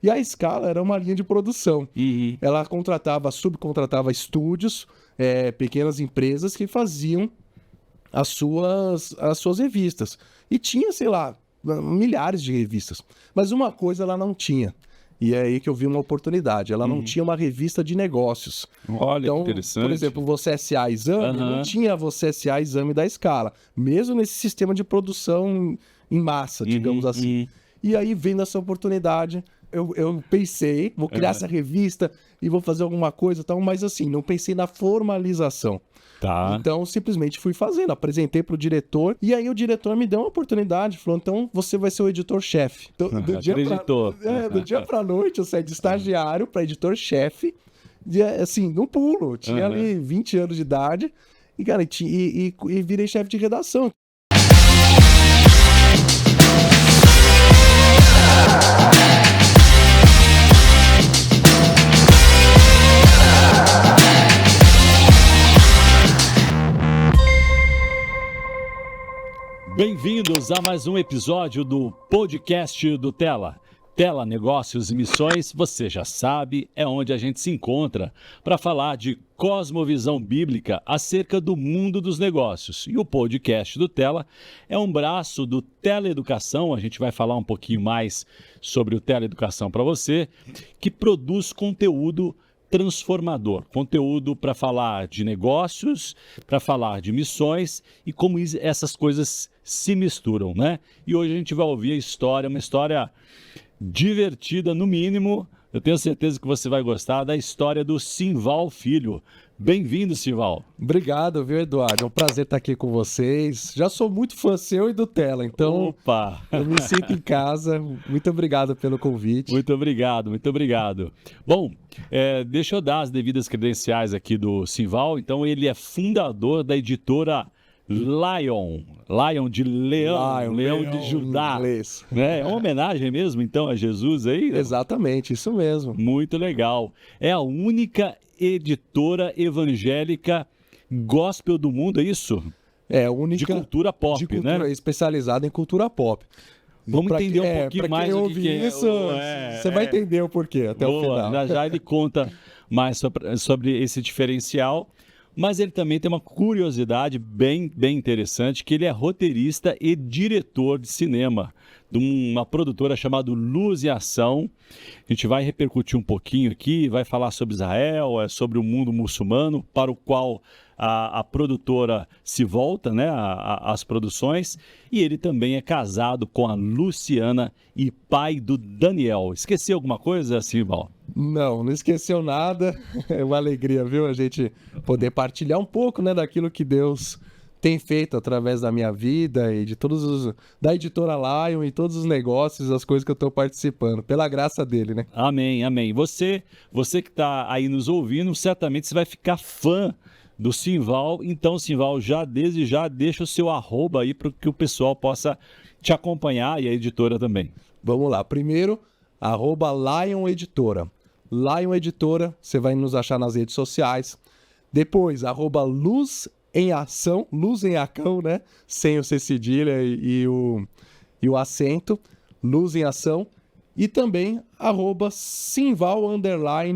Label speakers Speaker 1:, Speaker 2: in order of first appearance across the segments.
Speaker 1: E a Scala era uma linha de produção. Ela subcontratava estúdios, pequenas empresas que faziam as suas revistas. E tinha, sei lá, milhares de revistas. Mas uma coisa ela não tinha. E é aí que eu vi uma oportunidade. Ela não tinha uma revista de negócios.
Speaker 2: Olha, então, que interessante.
Speaker 1: Por exemplo, Você S.A. Exame, não tinha Você S.A. Exame da Scala. Mesmo nesse sistema de produção em massa, digamos assim. E aí, vendo essa oportunidade, eu pensei, vou criar essa revista e vou fazer alguma coisa e tal, mas assim, não pensei na formalização.
Speaker 2: Tá.
Speaker 1: Então, simplesmente fui fazendo, apresentei para o diretor, e aí o diretor me deu uma oportunidade, falou, então você vai ser o editor-chefe. Então, do dia para noite, eu saí de estagiário para editor-chefe, assim, num pulo. Tinha ali 20 anos de idade, e, cara, e virei chefe de redação.
Speaker 2: Bem-vindos a mais um episódio do podcast do Tela. Tela, Negócios e Missões, você já sabe, é onde a gente se encontra para falar de cosmovisão bíblica acerca do mundo dos negócios. E o podcast do Tela é um braço do Teleeducação, a gente vai falar um pouquinho mais sobre o Teleeducação para você, que produz conteúdo transformador, conteúdo para falar de negócios, para falar de missões e como essas coisas se misturam, né? E hoje a gente vai ouvir uma história divertida no mínimo. Eu tenho certeza que você vai gostar da história do Simval Filho. Bem-vindo, Simval.
Speaker 1: Obrigado, viu, Eduardo? É um prazer estar aqui com vocês. Já sou muito fã seu e do Tela, então eu me sinto em casa. Muito obrigado pelo convite.
Speaker 2: Muito obrigado, muito obrigado. Bom, deixa eu dar as devidas credenciais aqui do Simval. Então, ele é fundador da editora Lion de Leão de Judá. Né? É uma homenagem mesmo, então, a Jesus aí?
Speaker 1: Exatamente, isso mesmo.
Speaker 2: Muito legal. É a única editora evangélica gospel do mundo, é isso?
Speaker 1: É, única
Speaker 2: de cultura pop, né?
Speaker 1: Especializada em cultura pop.
Speaker 2: Vamos entender um pouquinho mais
Speaker 1: o que isso, você vai entender o porquê até o final.
Speaker 2: Já ele conta mais sobre esse diferencial. Mas ele também tem uma curiosidade bem interessante, que ele é roteirista e diretor de cinema de uma produtora chamada Luz e Ação. A gente vai repercutir um pouquinho aqui, vai falar sobre Israel, sobre o mundo muçulmano, para o qual a produtora se volta, né, às produções. E ele também é casado com a Luciana e pai do Daniel. Esqueci alguma coisa, Simval?
Speaker 1: Não esqueceu nada. É uma alegria, viu? A gente poder partilhar um pouco, né, daquilo que Deus tem feito através da minha vida e de da editora Lion e todos os negócios, as coisas que eu estou participando, pela graça dele, né?
Speaker 2: Amém, amém. Você que está aí nos ouvindo, certamente você vai ficar fã do Simval. Então, Simval, desde já deixa o seu arroba aí para que o pessoal possa te acompanhar e a editora também.
Speaker 1: Vamos lá. Primeiro, @Lion Editora. Lion Editora, você vai nos achar nas redes sociais. Depois, @Luz em Ação, Luz em Acão, né? Sem o C cedilha e o acento, Luz em Ação. E também, @Simval_Filho.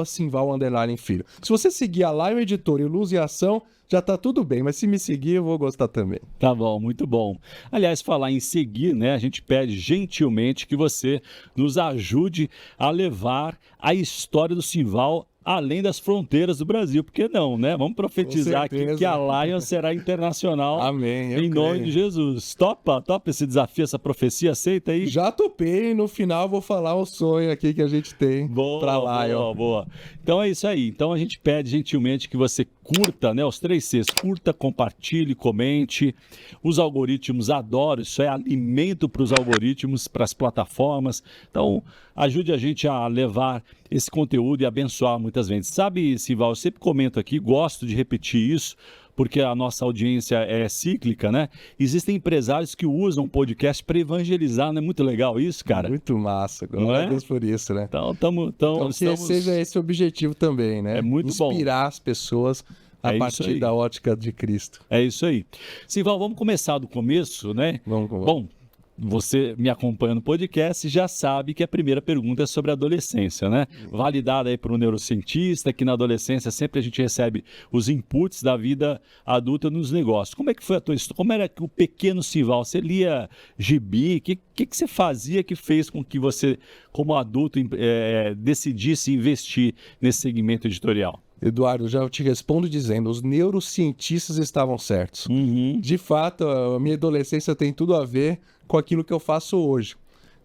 Speaker 1: @Simval_Filho. Se você seguir a Lion Editora e Luz em Ação, já tá tudo bem, mas se me seguir, eu vou gostar também.
Speaker 2: Tá bom, muito bom. Aliás, falar em seguir, né? A gente pede gentilmente que você nos ajude a levar a história do Simval além das fronteiras do Brasil, porque não, né? Vamos profetizar aqui que a Lion será internacional.
Speaker 1: Amém,
Speaker 2: em nome de Jesus. Topa esse desafio, essa profecia, aceita aí?
Speaker 1: Já topei, no final vou falar o sonho aqui que a gente tem pra Lion.
Speaker 2: Boa. Então é isso aí. Então a gente pede gentilmente que você curta, né? Os 3 Cs, curta, compartilhe, comente. Os algoritmos adoram, isso é alimento para os algoritmos, para as plataformas. Então ajude a gente a levar esse conteúdo e abençoar muitas vezes. Sabe, Simval, eu sempre comento aqui, gosto de repetir isso, porque a nossa audiência é cíclica, né? Existem empresários que usam o podcast para evangelizar, não é muito legal isso, cara?
Speaker 1: Muito massa, glória a Deus por isso, né?
Speaker 2: Então
Speaker 1: que seja esse o objetivo também, né?
Speaker 2: É muito bom.
Speaker 1: Inspirar as pessoas a partir da ótica de Cristo.
Speaker 2: É isso aí. Simval, vamos começar do começo, né?
Speaker 1: Vamos.
Speaker 2: Bom, você me acompanha no podcast já sabe que a primeira pergunta é sobre a adolescência, né? Validada aí por um neurocientista, que na adolescência sempre a gente recebe os inputs da vida adulta nos negócios. Como é que foi a tua história? Como era que o pequeno Simval? Você lia gibi? O que você fazia que fez com que você, como adulto, decidisse investir nesse segmento editorial?
Speaker 1: Eduardo, já te respondo dizendo, os neurocientistas estavam certos.
Speaker 2: Uhum.
Speaker 1: De fato, a minha adolescência tem tudo a ver com aquilo que eu faço hoje.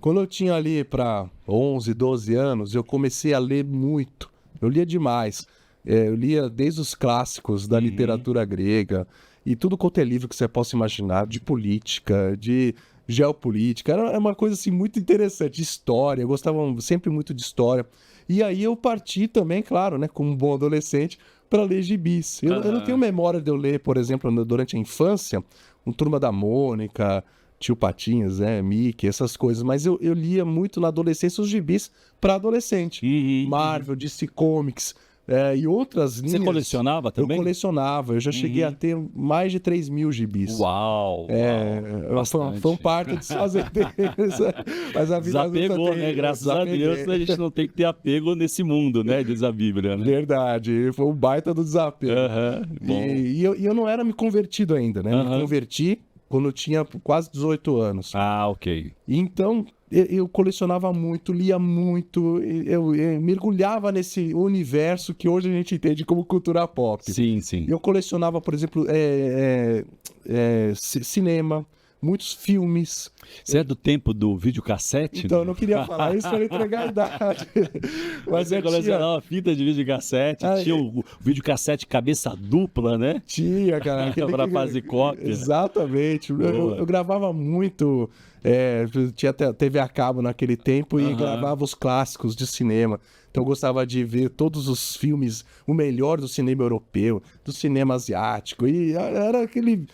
Speaker 1: Quando eu tinha ali para 11, 12 anos, eu comecei a ler muito. Eu lia demais. Eu lia desde os clássicos da literatura grega e tudo quanto é livro que você possa imaginar, de política, de geopolítica. Era uma coisa assim muito interessante, de história. Eu gostava sempre muito de história. E aí eu parti também, claro, né, como um bom adolescente, para ler gibis. Eu não tenho memória de eu ler, por exemplo, durante a infância, Turma da Mônica, Tio Patinhas, né, Mickey, essas coisas. Mas eu lia muito na adolescência os gibis para adolescente. Marvel, DC Comics e outras linhas.
Speaker 2: Você colecionava também?
Speaker 1: Eu colecionava. Eu já cheguei a ter mais de 3.000 gibis.
Speaker 2: Uau!
Speaker 1: Foi um parto de fazer deles. Mas a vida
Speaker 2: desapegou, né? Graças a Deus a gente não tem que ter apego nesse mundo, né? Diz a Bíblia, né?
Speaker 1: Verdade. Foi um baita do desapego. E eu não era me convertido ainda, né? Me converti quando eu tinha quase 18 anos.
Speaker 2: Ah, ok.
Speaker 1: Então, eu colecionava muito, lia muito, eu mergulhava nesse universo que hoje a gente entende como cultura pop.
Speaker 2: Sim, sim.
Speaker 1: Eu colecionava, por exemplo, cinema, muitos filmes.
Speaker 2: Você é do tempo do videocassete?
Speaker 1: Então, eu não queria falar isso para entregar a idade.
Speaker 2: Mas você colecionava fita de videocassete, tinha o videocassete cabeça dupla, né?
Speaker 1: Tinha, cara.
Speaker 2: Para fazer cópia.
Speaker 1: Exatamente. Eu gravava muito, tinha TV a cabo naquele tempo e gravava os clássicos de cinema. Então eu gostava de ver todos os filmes, o melhor do cinema europeu, do cinema asiático. E era aquele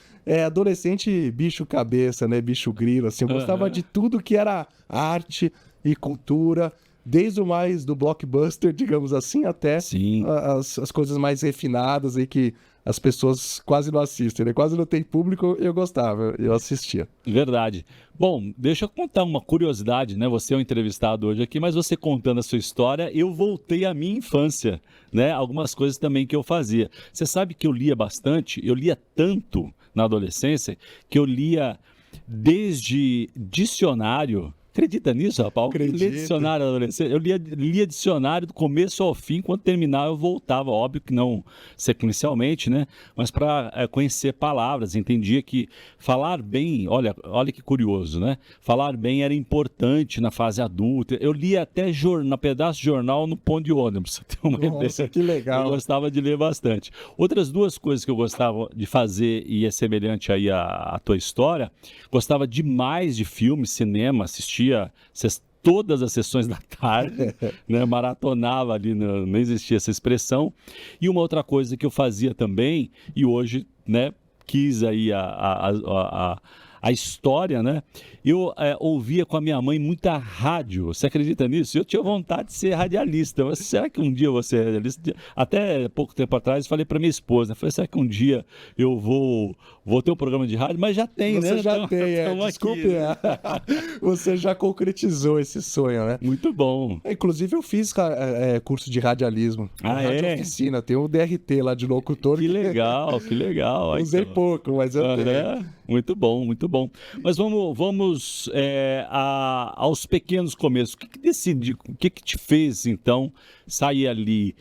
Speaker 1: adolescente bicho cabeça, né? Bicho grilo, assim. Eu gostava de tudo que era arte e cultura, desde o mais do blockbuster, digamos assim, até as coisas mais refinadas aí que as pessoas quase não assistem, né? Quase não tem público, eu gostava, eu assistia.
Speaker 2: Verdade. Bom, deixa eu contar uma curiosidade, né? Você é um entrevistado hoje aqui, mas você contando a sua história, eu voltei à minha infância, né? Algumas coisas também que eu fazia. Você sabe que eu lia bastante, eu lia tanto na adolescência, que eu lia desde dicionário. Acredita nisso, rapaz?
Speaker 1: Acredito.
Speaker 2: Eu lia dicionário na adolescência. Eu lia dicionário do começo ao fim, quando terminava eu voltava, óbvio que não sequencialmente, né? Mas para conhecer palavras, entendia que falar bem, olha que curioso, né? Falar bem era importante na fase adulta. Eu lia até pedaço de jornal no ponto de ônibus, pra ter uma ideia.
Speaker 1: Que legal.
Speaker 2: Eu gostava de ler bastante. Outras duas coisas que eu gostava de fazer, e é semelhante aí à tua história, gostava demais de filme, cinema, assistia todas as sessões da tarde, né? Maratonava ali, não existia essa expressão. E uma outra coisa que eu fazia também, e hoje, né, quis aí a história, né? Eu ouvia com a minha mãe muita rádio. Você acredita nisso? Eu tinha vontade de ser radialista. Mas será que um dia eu vou ser radialista? Até pouco tempo atrás, falei para minha esposa, falei, será que um dia eu vou ter um programa de rádio? Mas já tem,
Speaker 1: né? Você já
Speaker 2: então,
Speaker 1: tem, desculpe. Você já concretizou esse sonho, né?
Speaker 2: Muito bom.
Speaker 1: Inclusive, eu fiz curso de radialismo. Rádio oficina. Tem um DRT lá de locutor.
Speaker 2: Que legal, que legal.
Speaker 1: Usei pouco, mas eu tenho.
Speaker 2: Muito bom, muito bom. Mas vamos aos pequenos começos. O que te fez, então, sair ali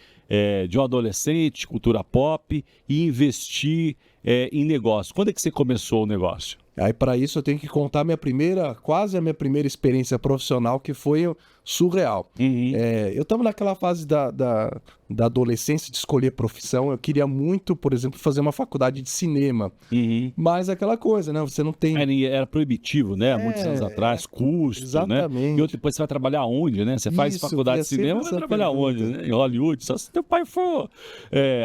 Speaker 2: de um adolescente, cultura pop, e investir em negócio? Quando é que você começou o negócio?
Speaker 1: Aí, para isso, eu tenho que contar quase a minha primeira experiência profissional, que foi surreal. Eu estava naquela fase da adolescência de escolher profissão. Eu queria muito, por exemplo, fazer uma faculdade de cinema. Mas aquela coisa, né? Você não tem...
Speaker 2: Era proibitivo, né? Há muitos anos atrás, custo,
Speaker 1: exatamente.
Speaker 2: Né? E depois você vai trabalhar onde, né? Você faz faculdade de cinema, vai trabalhar onde, né? Em Hollywood. Só se teu pai for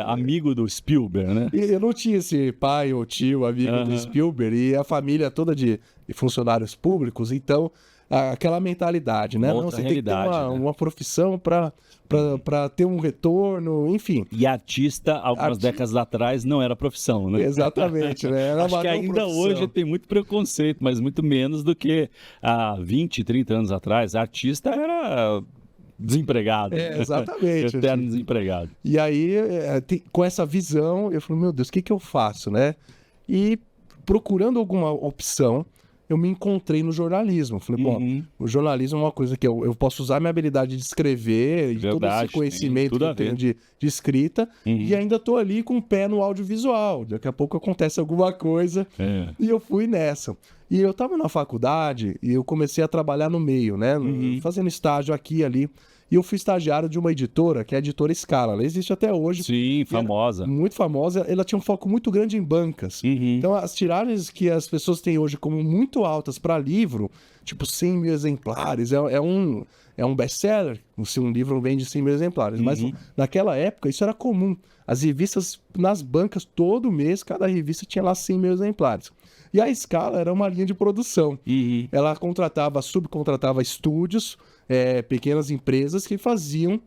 Speaker 2: amigo do Spielberg, né?
Speaker 1: E eu não tinha esse pai ou tio amigo do Spielberg, e a família toda de funcionários públicos, então aquela mentalidade, né?
Speaker 2: Outra
Speaker 1: Não, você
Speaker 2: realidade,
Speaker 1: tem que ter
Speaker 2: né?
Speaker 1: uma profissão para ter um retorno, enfim.
Speaker 2: E artista, algumas décadas atrás, não era profissão, né?
Speaker 1: Exatamente, né? Era
Speaker 2: Acho
Speaker 1: uma
Speaker 2: que
Speaker 1: não
Speaker 2: ainda
Speaker 1: profissão.
Speaker 2: hoje tem muito preconceito, mas muito menos do que há 20, 30 anos atrás. Artista era desempregado.
Speaker 1: Exatamente.
Speaker 2: Eterno desempregado.
Speaker 1: E aí, com essa visão, eu falei, meu Deus, o que eu faço, né? E procurando alguma opção, eu me encontrei no jornalismo. Falei, bom, o jornalismo é uma coisa que eu posso usar minha habilidade de escrever e todo esse conhecimento que eu tenho de escrita, e ainda estou ali com o pé no audiovisual. Daqui a pouco acontece alguma coisa, e eu fui nessa. E eu estava na faculdade e eu comecei a trabalhar no meio, né? Fazendo estágio aqui e ali. E eu fui estagiário de uma editora, que é a Editora Scala. Ela existe até hoje.
Speaker 2: Sim, famosa.
Speaker 1: Muito famosa. Ela tinha um foco muito grande em bancas. Então, as tiragens que as pessoas têm hoje como muito altas para livro, tipo 100 mil exemplares, é um best-seller se um livro vende 100 mil exemplares. Mas naquela época, isso era comum. As revistas, nas bancas, todo mês, cada revista tinha lá 100 mil exemplares. E a Scala era uma linha de produção. Ela subcontratava estúdios, pequenas empresas que faziam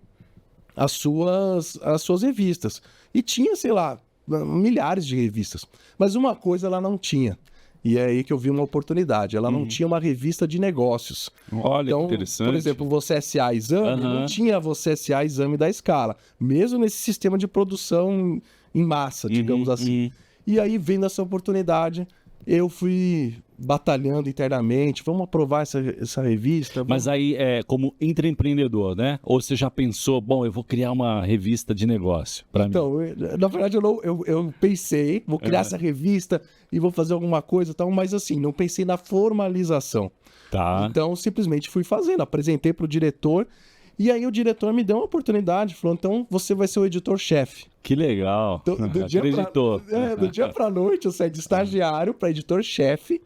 Speaker 1: as suas revistas. E tinha, sei lá, milhares de revistas. Mas uma coisa ela não tinha. E é aí que eu vi uma oportunidade. Ela não tinha uma revista de negócios.
Speaker 2: Olha, então, que interessante.
Speaker 1: Por exemplo, Você S.A. Exame, não tinha Você S.A. Exame da Scala. Mesmo nesse sistema de produção em massa, digamos assim. E aí, vendo essa oportunidade, eu fui batalhando internamente, vamos aprovar essa revista. Vamos...
Speaker 2: Mas aí, como intraempreendedor, né? Ou você já pensou, bom, eu vou criar uma revista de negócio para mim?
Speaker 1: Então, na verdade, eu pensei, vou criar essa revista e vou fazer alguma coisa e tal, mas assim, não pensei na formalização.
Speaker 2: Tá.
Speaker 1: Então, simplesmente fui fazendo, apresentei para o diretor, e aí o diretor me deu uma oportunidade, falou, então você vai ser o editor-chefe.
Speaker 2: Que legal.
Speaker 1: Então, do dia para noite, eu saí de estagiário para editor-chefe,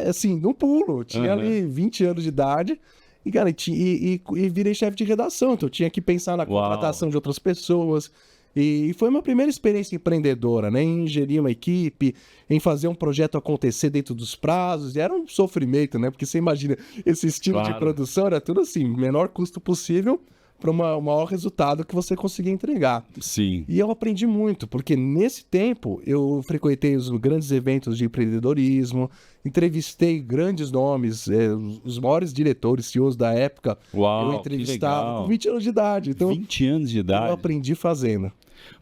Speaker 1: assim, no pulo. Tinha ali 20 anos de idade e, cara, e virei chefe de redação. Então, eu tinha que pensar na contratação de outras pessoas. E foi uma primeira experiência empreendedora, né? Em gerir uma equipe, em fazer um projeto acontecer dentro dos prazos. E era um sofrimento, né? Porque você imagina, esse estilo de produção era tudo assim, menor custo possível para o maior resultado que você conseguia entregar.
Speaker 2: Sim.
Speaker 1: E eu aprendi muito, porque nesse tempo eu frequentei os grandes eventos de empreendedorismo, entrevistei grandes nomes, os maiores diretores, CEOs da época.
Speaker 2: Uau,
Speaker 1: eu entrevistava com 20 anos de idade. Então,
Speaker 2: 20 anos de idade.
Speaker 1: Eu aprendi fazendo.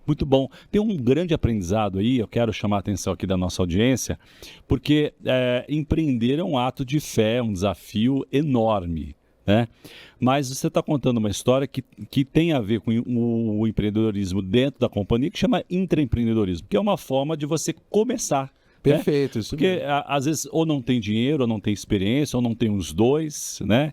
Speaker 2: Muito bom. Tem um grande aprendizado aí, eu quero chamar a atenção aqui da nossa audiência, porque empreender é um ato de fé, um desafio enorme. Né? Mas você está contando uma história que tem a ver com o empreendedorismo dentro da companhia, que chama intraempreendedorismo, que é uma forma de você começar.
Speaker 1: Perfeito,
Speaker 2: né?
Speaker 1: Isso
Speaker 2: Porque
Speaker 1: mesmo.
Speaker 2: Às vezes ou não tem dinheiro, ou não tem experiência, ou não tem os dois, né?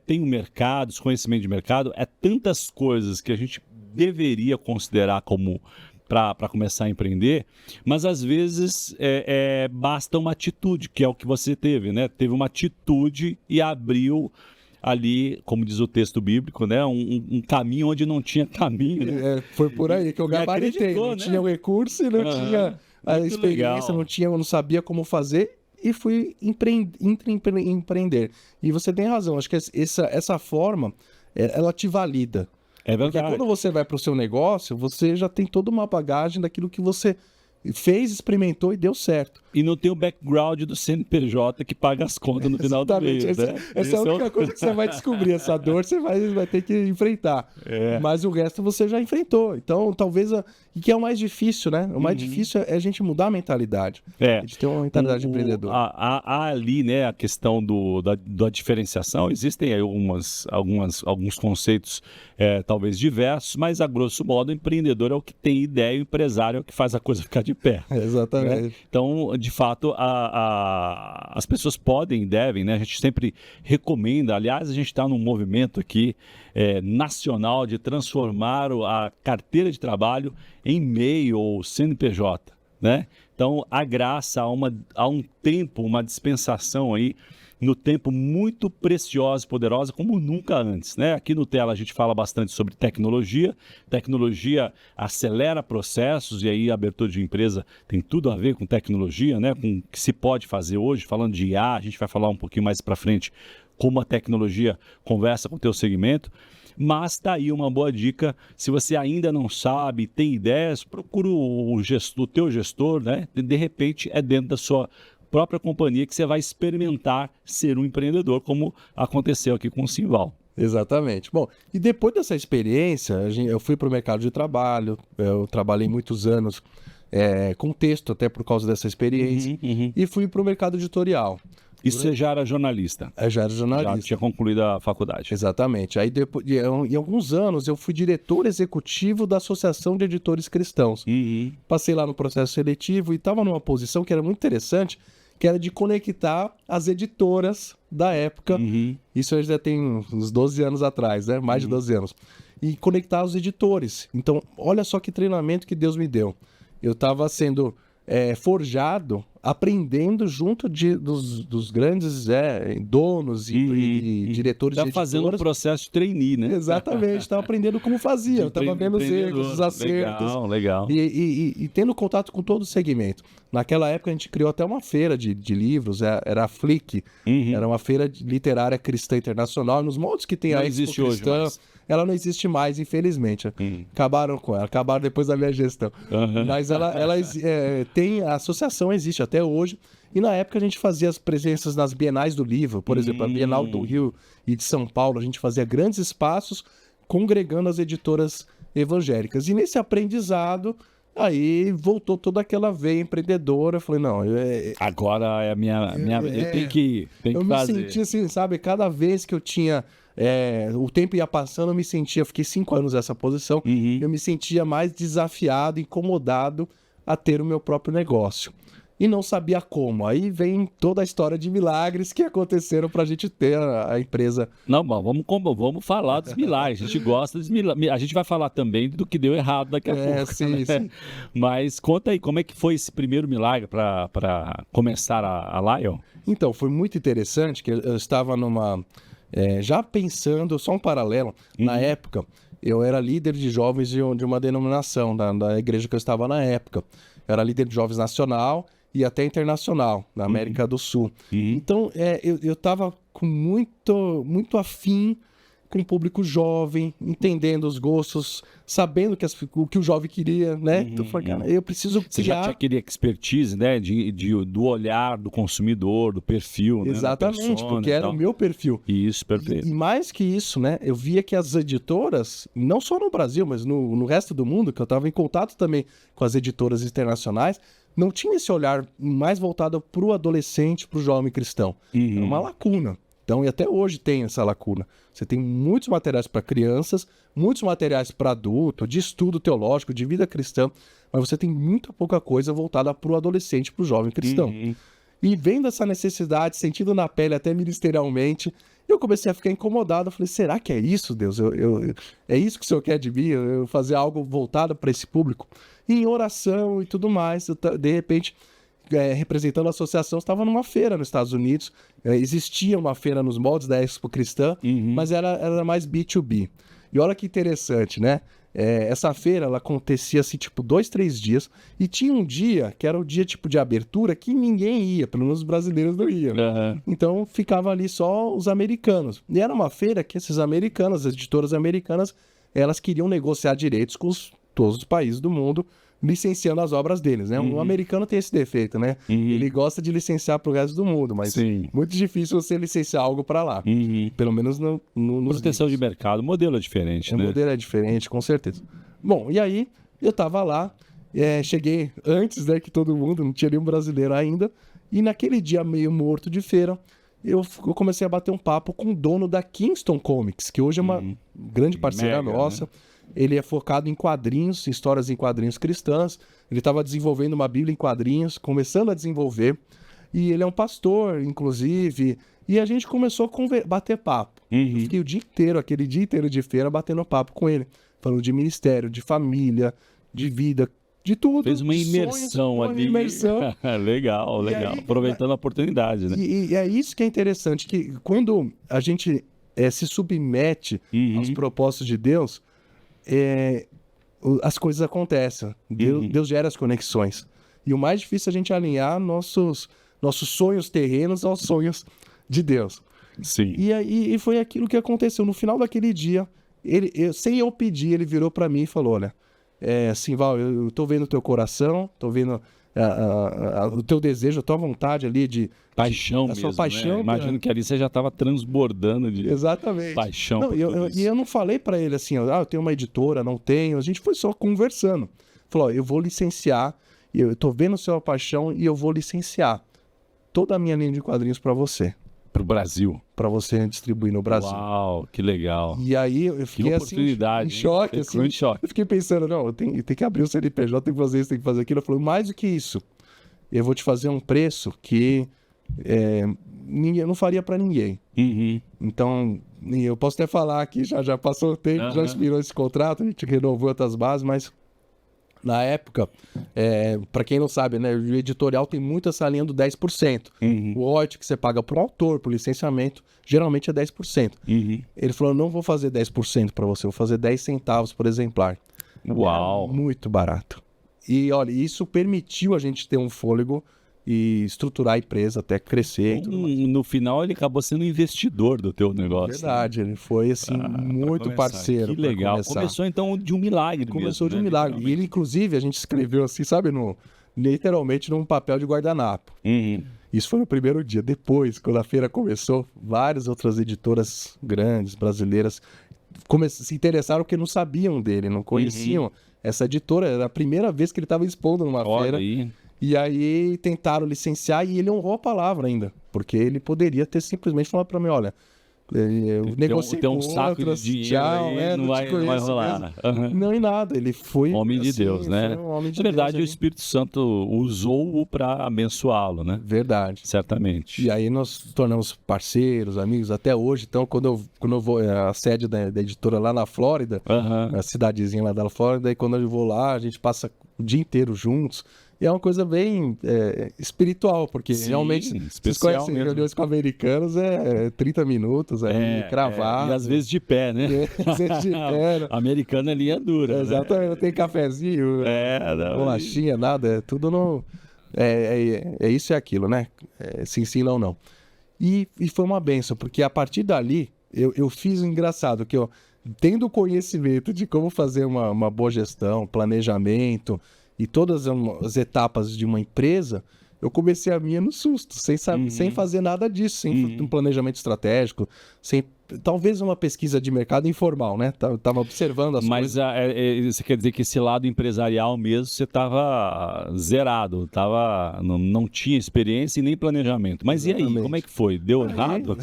Speaker 2: Tem o mercado, os conhecimentos de mercado, tantas coisas que a gente deveria considerar como para começar a empreender, mas às vezes basta uma atitude, que é o que você teve, né? Teve uma atitude e abriu ali, como diz o texto bíblico, né? Um caminho onde não tinha caminho. Né?
Speaker 1: Foi por aí que eu gabaritei. Não tinha o recurso e não tinha a experiência, eu não sabia como fazer e fui empreender. E você tem razão, acho que essa forma, ela te valida.
Speaker 2: É verdade.
Speaker 1: Porque quando você vai para o seu negócio, você já tem toda uma bagagem daquilo que você fez, experimentou e deu certo.
Speaker 2: E não tem o background do CNPJ que paga as contas no final do mês.
Speaker 1: Essa é a única coisa que você vai descobrir. Essa dor você vai ter que enfrentar. Mas o resto você já enfrentou. Então, talvez... E que é o mais difícil, né? O mais difícil é a gente mudar a mentalidade. A gente ter uma mentalidade empreendedora.
Speaker 2: Há ali, né, a questão da diferenciação. Existem aí alguns conceitos talvez diversos, mas a grosso modo o empreendedor é o que tem ideia, o empresário é o que faz a coisa ficar de pé.
Speaker 1: Exatamente.
Speaker 2: Né? Então, de fato, as pessoas podem e devem, né? A gente sempre recomenda, aliás, a gente está num movimento aqui nacional de transformar a carteira de trabalho em MEI ou CNPJ, né? Então, a graça há um tempo, uma dispensação aí, no tempo muito preciosa e poderosa, como nunca antes, né? Aqui no Tela a gente fala bastante sobre tecnologia. Tecnologia acelera processos e aí a abertura de empresa tem tudo a ver com tecnologia, né? Com o que se pode fazer hoje, falando de IA, a gente vai falar um pouquinho mais para frente como a tecnologia conversa com o teu segmento. Mas tá aí uma boa dica. Se você ainda não sabe, tem ideias, procura o teu gestor, né? De repente é dentro da sua própria companhia que você vai experimentar ser um empreendedor, como aconteceu aqui com o Simval.
Speaker 1: Exatamente. Bom, e depois dessa experiência, eu fui para o mercado de trabalho, eu trabalhei muitos anos com texto, até por causa dessa experiência, e fui para o mercado editorial.
Speaker 2: Isso você já era jornalista?
Speaker 1: Eu já era jornalista.
Speaker 2: Já tinha concluído a faculdade.
Speaker 1: Exatamente. Aí, depois, em alguns anos, eu fui diretor executivo da Associação de Editores Cristãos. Passei lá no processo seletivo e estava numa posição que era muito interessante, que era de conectar as editoras da época. Isso já tem uns 12 anos atrás, né? Mais de 12 anos. E conectar os editores. Então, olha só que treinamento que Deus me deu. Eu estava sendo forjado, aprendendo junto dos grandes donos e diretores de editoras.
Speaker 2: Fazendo um processo de trainee, né?
Speaker 1: Exatamente, estava aprendendo como fazia. Eu estava vendo os erros, os acertos.
Speaker 2: Legal.
Speaker 1: E tendo contato com todo o segmento. Naquela época a gente criou até uma feira de livros, era a Flick, era uma feira literária cristã internacional, nos moldes que tem a Expo Cristã. Ela não existe mais, infelizmente. Acabaram com ela, acabaram depois da minha gestão. Mas ela tem, a associação existe até hoje. E na época a gente fazia as presenças nas bienais do livro, por exemplo, a Bienal do Rio e de São Paulo, a gente fazia grandes espaços congregando as editoras evangélicas. E nesse aprendizado, aí voltou toda aquela veia empreendedora. Eu falei, não...
Speaker 2: agora é a minha eu tenho que fazer.
Speaker 1: Eu me senti assim, sabe, cada vez que eu tinha... o tempo ia passando, eu me sentia... Fiquei 5 anos nessa posição. Eu me sentia mais desafiado, incomodado a ter o meu próprio negócio. E não sabia como. Aí vem toda a história de milagres que aconteceram pra gente ter a empresa.
Speaker 2: Não, mas vamos falar dos milagres. A gente gosta dos milagres. A gente vai falar também do que deu errado daqui a pouco.
Speaker 1: Sim,
Speaker 2: né?
Speaker 1: sim.
Speaker 2: Mas conta aí, como é que foi esse primeiro milagre para começar a Lion?
Speaker 1: Então, foi muito interessante que eu estava numa... já pensando, só um paralelo, na época, eu era líder de jovens de uma denominação, da igreja que eu estava na época. Eu era líder de jovens nacional e até internacional, na América do Sul. Então, eu estava com muito afim com o público jovem, entendendo os gostos, sabendo o que o jovem queria, né? Então, eu falei, cara, eu preciso criar...
Speaker 2: Você já tinha aquele expertise, né? Do olhar do consumidor, do perfil,
Speaker 1: Exatamente,
Speaker 2: né? Persona,
Speaker 1: porque era o meu perfil.
Speaker 2: Isso, perfeito.
Speaker 1: E mais que isso, né? Eu via que as editoras, não só no Brasil, mas no resto do mundo, que eu estava em contato também com as editoras internacionais, não tinha esse olhar mais voltado para o adolescente, para o jovem cristão. Era uma lacuna. Então, e até hoje tem essa lacuna. Você tem muitos materiais para crianças, muitos materiais para adulto, de estudo teológico, de vida cristã, mas você tem muito pouca coisa voltada para o adolescente, para o jovem cristão. E vendo essa necessidade, sentindo na pele até ministerialmente, eu comecei a ficar incomodado. Eu falei, será que é isso, Deus? É isso que o Senhor quer de mim? Eu fazer algo voltado para esse público? E em oração e tudo mais, de repente... representando a associação, estava numa feira nos Estados Unidos. Existia uma feira nos moldes da Expo Cristã, mas era mais B2B. E olha que interessante, né? Essa feira, ela acontecia assim, tipo, 2, 3 dias, e tinha um dia, que era o dia tipo de abertura, que ninguém ia, pelo menos os brasileiros não iam. Então, ficava ali só os americanos. E era uma feira que esses americanos, as editoras americanas, elas queriam negociar direitos com todos os países do mundo, licenciando as obras deles, né? O americano tem esse defeito, né? Ele gosta de licenciar para o resto do mundo, mas muito difícil você licenciar algo para lá. Pelo menos nos
Speaker 2: proteção de mercado, o modelo é diferente, né?
Speaker 1: O modelo é diferente, com certeza. Bom, e aí eu estava lá, cheguei antes, né, que todo mundo, não tinha nenhum brasileiro ainda, e naquele dia meio morto de feira, eu comecei a bater um papo com o dono da Kingston Comics, que hoje é uma grande parceira nossa, né? Ele é focado em quadrinhos, histórias em quadrinhos cristãs. Ele estava desenvolvendo uma Bíblia em quadrinhos, começando a desenvolver. E ele é um pastor, inclusive. E a gente começou a bater papo. Eu fiquei aquele dia inteiro de feira, batendo papo com ele. Falando de ministério, de família, de vida, de tudo.
Speaker 2: Fez uma imersão ali. Legal. Aí, aproveitando a oportunidade, né?
Speaker 1: E é isso que é interessante, que quando a gente se submete aos propósitos de Deus... as coisas acontecem. Deus gera as conexões. E o mais difícil é a gente alinhar nossos sonhos terrenos aos sonhos de Deus.
Speaker 2: Sim.
Speaker 1: E foi aquilo que aconteceu. No final daquele dia, sem eu pedir, ele virou para mim e falou, olha, Simval, eu tô vendo o teu coração, tô vendo o teu desejo, a tua vontade ali de...
Speaker 2: Paixão mesmo,
Speaker 1: sua paixão,
Speaker 2: né? Imagino que ali você já estava transbordando de
Speaker 1: Exatamente.
Speaker 2: paixão
Speaker 1: não,
Speaker 2: por tudo isso.
Speaker 1: E eu não falei para ele assim, eu tenho uma editora, não tenho. A gente foi só conversando. Falou, eu vou licenciar, eu tô vendo sua paixão e eu vou licenciar toda a minha linha de quadrinhos para você.
Speaker 2: Pro Brasil.
Speaker 1: Para você distribuir no Brasil.
Speaker 2: Uau, que legal.
Speaker 1: E aí eu fiquei assim, em choque. Assim,
Speaker 2: em choque.
Speaker 1: Eu fiquei pensando, não, eu tenho que abrir o CNPJ, tem que fazer isso, tem que fazer aquilo. Eu falei, mais do que isso, eu vou te fazer um preço que eu não faria para ninguém.
Speaker 2: Uhum.
Speaker 1: Então, eu posso até falar aqui, já passou o tempo, já expirou esse contrato, a gente renovou outras bases, mas na época, para quem não sabe, né, o editorial tem muito essa linha do 10%.
Speaker 2: Uhum.
Speaker 1: O royalty que você paga pro autor, pro licenciamento, geralmente é 10%.
Speaker 2: Uhum.
Speaker 1: Ele falou, não vou fazer 10% para você, vou fazer 10 centavos por exemplar.
Speaker 2: Uau!
Speaker 1: Muito barato. E olha, isso permitiu a gente ter um fôlego e estruturar a empresa até crescer.
Speaker 2: No final ele acabou sendo investidor do teu negócio.
Speaker 1: Verdade, ele foi assim muito parceiro.
Speaker 2: Que legal. Começou então de um milagre
Speaker 1: Começou
Speaker 2: mesmo,
Speaker 1: de um
Speaker 2: né?
Speaker 1: milagre. E ele, inclusive, a gente escreveu assim, sabe, literalmente num papel de guardanapo.
Speaker 2: Uhum.
Speaker 1: Isso foi no primeiro dia. Depois, quando a feira começou, várias outras editoras grandes, brasileiras, se interessaram porque não sabiam dele, não conheciam essa editora. Era a primeira vez que ele estava expondo numa feira.
Speaker 2: Aí.
Speaker 1: E aí tentaram licenciar e ele honrou a palavra ainda. Porque ele poderia ter simplesmente falado para mim, olha, eu negociei
Speaker 2: tem um
Speaker 1: com
Speaker 2: saco
Speaker 1: outras,
Speaker 2: de dinheiro aí, não vai rolar.
Speaker 1: Uhum. Não, em nada. Ele foi
Speaker 2: homem de Deus, né?
Speaker 1: Um homem de
Speaker 2: Na verdade,
Speaker 1: Deus,
Speaker 2: o Espírito Santo usou-o para abençoá-lo, né?
Speaker 1: Verdade.
Speaker 2: Certamente.
Speaker 1: E aí nós nos tornamos parceiros, amigos, até hoje. Então, quando eu vou, a sede da editora lá na Flórida, a cidadezinha lá da Flórida, e quando eu vou lá, a gente passa o dia inteiro juntos. E é uma coisa bem espiritual, porque realmente vocês conhecem reuniões com americanos, 30 minutos, cravado.
Speaker 2: E às vezes de pé, né?
Speaker 1: Às vezes de pé. Né?
Speaker 2: Americano é linha dura.
Speaker 1: Exatamente, não tem cafezinho, bolachinha, nada, é tudo no... É isso e aquilo, né? Sim, sim, não, não. E foi uma benção, porque a partir dali, eu fiz um engraçado, que eu, tendo conhecimento de como fazer uma boa gestão, planejamento... E todas as etapas de uma empresa, eu comecei a minha no susto, sem fazer nada disso, sem um planejamento estratégico, sem talvez uma pesquisa de mercado informal, né? Tava observando as coisas.
Speaker 2: Mas isso quer dizer que esse lado empresarial mesmo, você estava zerado, não tinha experiência e nem planejamento. Mas
Speaker 1: Exatamente.
Speaker 2: E aí, como é que foi? Deu errado?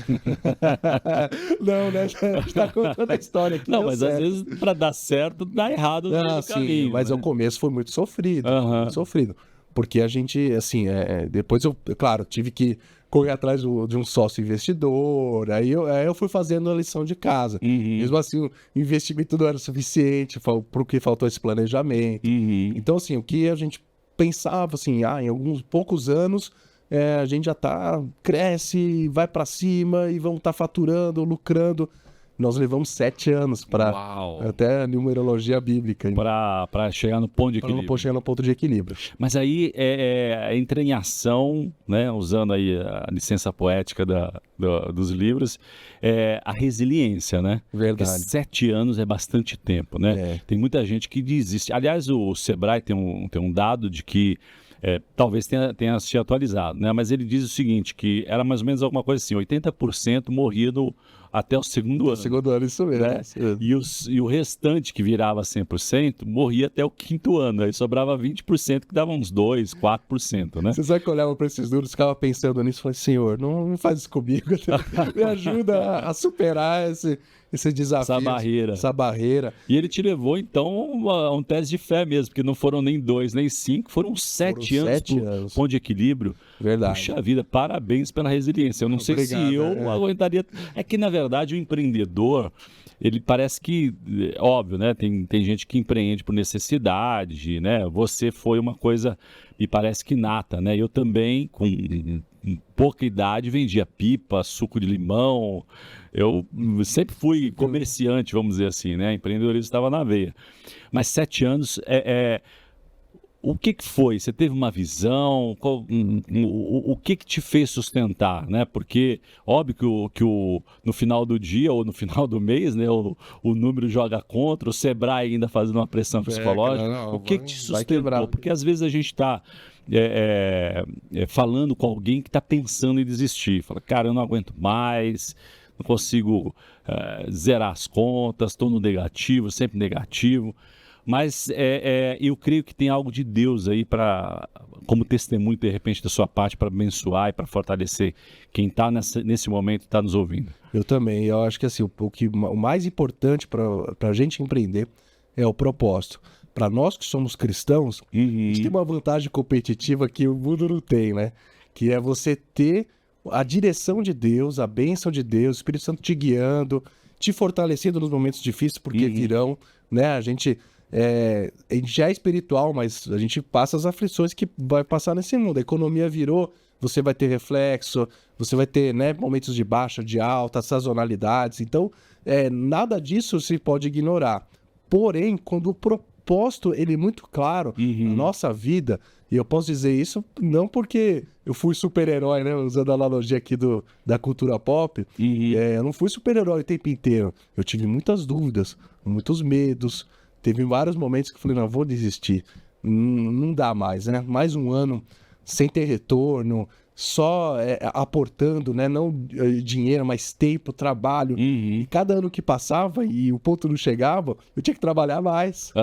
Speaker 1: Não, né? A gente tá contando a história aqui.
Speaker 2: Não, mas certo. Às vezes para dar certo, dá errado no caminho.
Speaker 1: Mas
Speaker 2: né?
Speaker 1: o começo foi muito sofrido, muito sofrido. Porque a gente, assim, depois eu, claro, tive que correr atrás de um sócio investidor, aí eu fui fazendo a lição de casa. Mesmo assim, o investimento não era suficiente, porque faltou esse planejamento. Então, assim, o que a gente pensava, assim, em alguns poucos anos, a gente já cresce, vai para cima e vamos estar faturando, lucrando. Nós levamos 7 anos para até a numerologia bíblica.
Speaker 2: Para chegar no ponto de equilíbrio.
Speaker 1: Para chegar no ponto de equilíbrio.
Speaker 2: Mas aí entra em ação, né, usando aí a licença poética dos livros, a resiliência, né?
Speaker 1: Verdade.
Speaker 2: Porque 7 anos é bastante tempo, né? Tem muita gente que desiste. Aliás, o Sebrae tem um dado de que talvez tenha se atualizado, né? Mas ele diz o seguinte, que era mais ou menos alguma coisa assim, 80% morria até o segundo ano.
Speaker 1: Segundo ano, isso mesmo.
Speaker 2: Né? E o restante, que virava 100%, morria até o 5º ano. Aí sobrava 20%, que dava uns 2%, 4%, né?
Speaker 1: Você sabe que eu olhava para esses números, ficava pensando nisso e falei, Senhor, não faz isso comigo. Me ajuda a superar esse desafio. Essa barreira.
Speaker 2: E ele te levou, então, a um teste de fé mesmo, porque não foram nem 2, nem 5, foram 7 anos. Ponto de equilíbrio.
Speaker 1: Verdade.
Speaker 2: Puxa vida, parabéns pela resiliência. Eu não sei se eu aguentaria. É que, na verdade, o empreendedor, ele parece que, óbvio, né? Tem gente que empreende por necessidade, né? Você foi uma coisa, me parece que nata, né? Eu também, com pouca idade, vendia pipa, suco de limão. Eu sempre fui comerciante, vamos dizer assim, né? Empreendedorismo estava na veia. Mas 7 anos O que foi? Você teve uma visão? O que te fez sustentar, né? Porque, óbvio no final do dia ou no final do mês, né, o número joga contra, o Sebrae ainda fazendo uma pressão psicológica. O que te sustentou? Porque às vezes a gente está falando com alguém que está pensando em desistir. Fala, cara, eu não aguento mais, não consigo zerar as contas, estou no negativo, sempre negativo. Mas eu creio que tem algo de Deus aí como testemunho, de repente, da sua parte, para abençoar e para fortalecer quem está nesse momento e está nos ouvindo.
Speaker 1: Eu também. Eu acho que assim, o mais importante para a gente empreender é o propósito. Para nós que somos cristãos, a gente tem uma vantagem competitiva que o mundo não tem, né? Que é você ter a direção de Deus, a bênção de Deus, o Espírito Santo te guiando, te fortalecendo nos momentos difíceis, porque virão, né? A gente já é espiritual, mas a gente passa as aflições que vai passar nesse mundo. A economia virou, você vai ter reflexo, você vai ter, né, momentos de baixa, de alta, sazonalidades. Então, nada disso se pode ignorar. Porém, quando o propósito ele é muito claro na nossa vida, e eu posso dizer isso não porque eu fui super-herói, né, usando a analogia aqui da cultura pop, eu não fui super-herói o tempo inteiro. Eu tive muitas dúvidas, muitos medos. Teve vários momentos que eu falei, não, vou desistir. Não dá mais, né? Mais um ano sem ter retorno, só aportando, né? Não dinheiro, mas tempo, trabalho. E cada ano que passava e o ponto não chegava, eu tinha que trabalhar mais.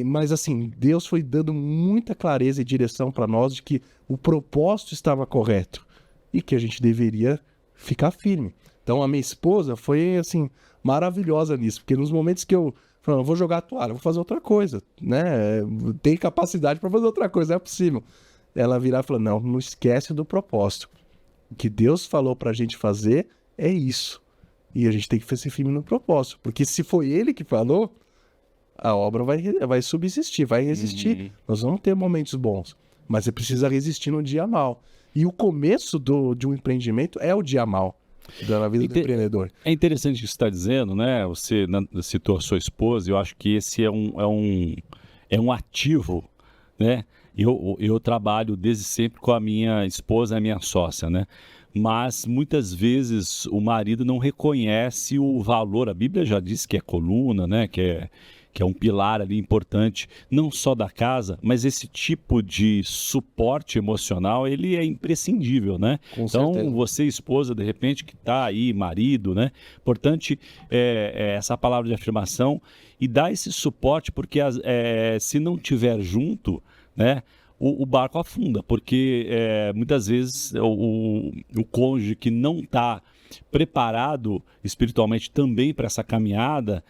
Speaker 1: Mas assim, Deus foi dando muita clareza e direção para nós de que o propósito estava correto e que a gente deveria ficar firme. Então a minha esposa foi assim, maravilhosa nisso, porque nos momentos que eu falei, vou jogar a toalha, vou fazer outra coisa, né? Tem capacidade para fazer outra coisa, não é possível. Ela virar e falar, não esquece do propósito. O que Deus falou pra gente fazer é isso. E a gente tem que ser firme no propósito. Porque se foi Ele que falou, a obra vai subsistir, vai resistir. Nós vamos ter momentos bons, mas você precisa resistir no dia mal. E o começo de um empreendimento é o dia mal. Na vida do empreendedor.
Speaker 2: É interessante o que você está dizendo, né? Você citou a sua esposa, eu acho que esse é um ativo, né? Eu trabalho desde sempre com a minha esposa, a minha sócia, né? Mas muitas vezes o marido não reconhece o valor. A Bíblia já diz que é coluna, né? Que é um pilar ali importante, não só da casa, mas esse tipo de suporte emocional, ele é imprescindível, né?
Speaker 1: Com
Speaker 2: então,
Speaker 1: certeza.
Speaker 2: Você, esposa, de repente, que está aí, marido, né? Importante essa palavra de afirmação e dar esse suporte, porque se não tiver junto, né? O barco afunda, porque muitas vezes o cônjuge que não está preparado espiritualmente também para essa caminhada,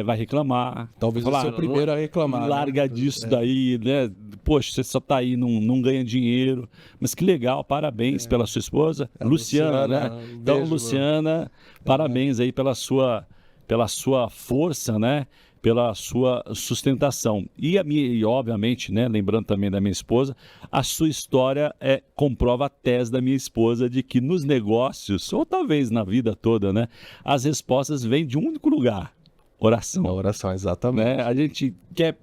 Speaker 2: vai reclamar.
Speaker 1: Talvez
Speaker 2: falar,
Speaker 1: você seja o primeiro a reclamar.
Speaker 2: Larga disso daí, né? Poxa, você só está aí, não ganha dinheiro. Mas que legal, parabéns pela sua esposa, Luciana, né? Então, beijo, Luciana, parabéns aí pela sua força, né? Pela sua sustentação. E obviamente, né, lembrando também da minha esposa, a sua história comprova a tese da minha esposa de que nos negócios, ou talvez na vida toda, né, as respostas vêm de um único lugar: oração.
Speaker 1: A oração, exatamente.
Speaker 2: Né? A gente quer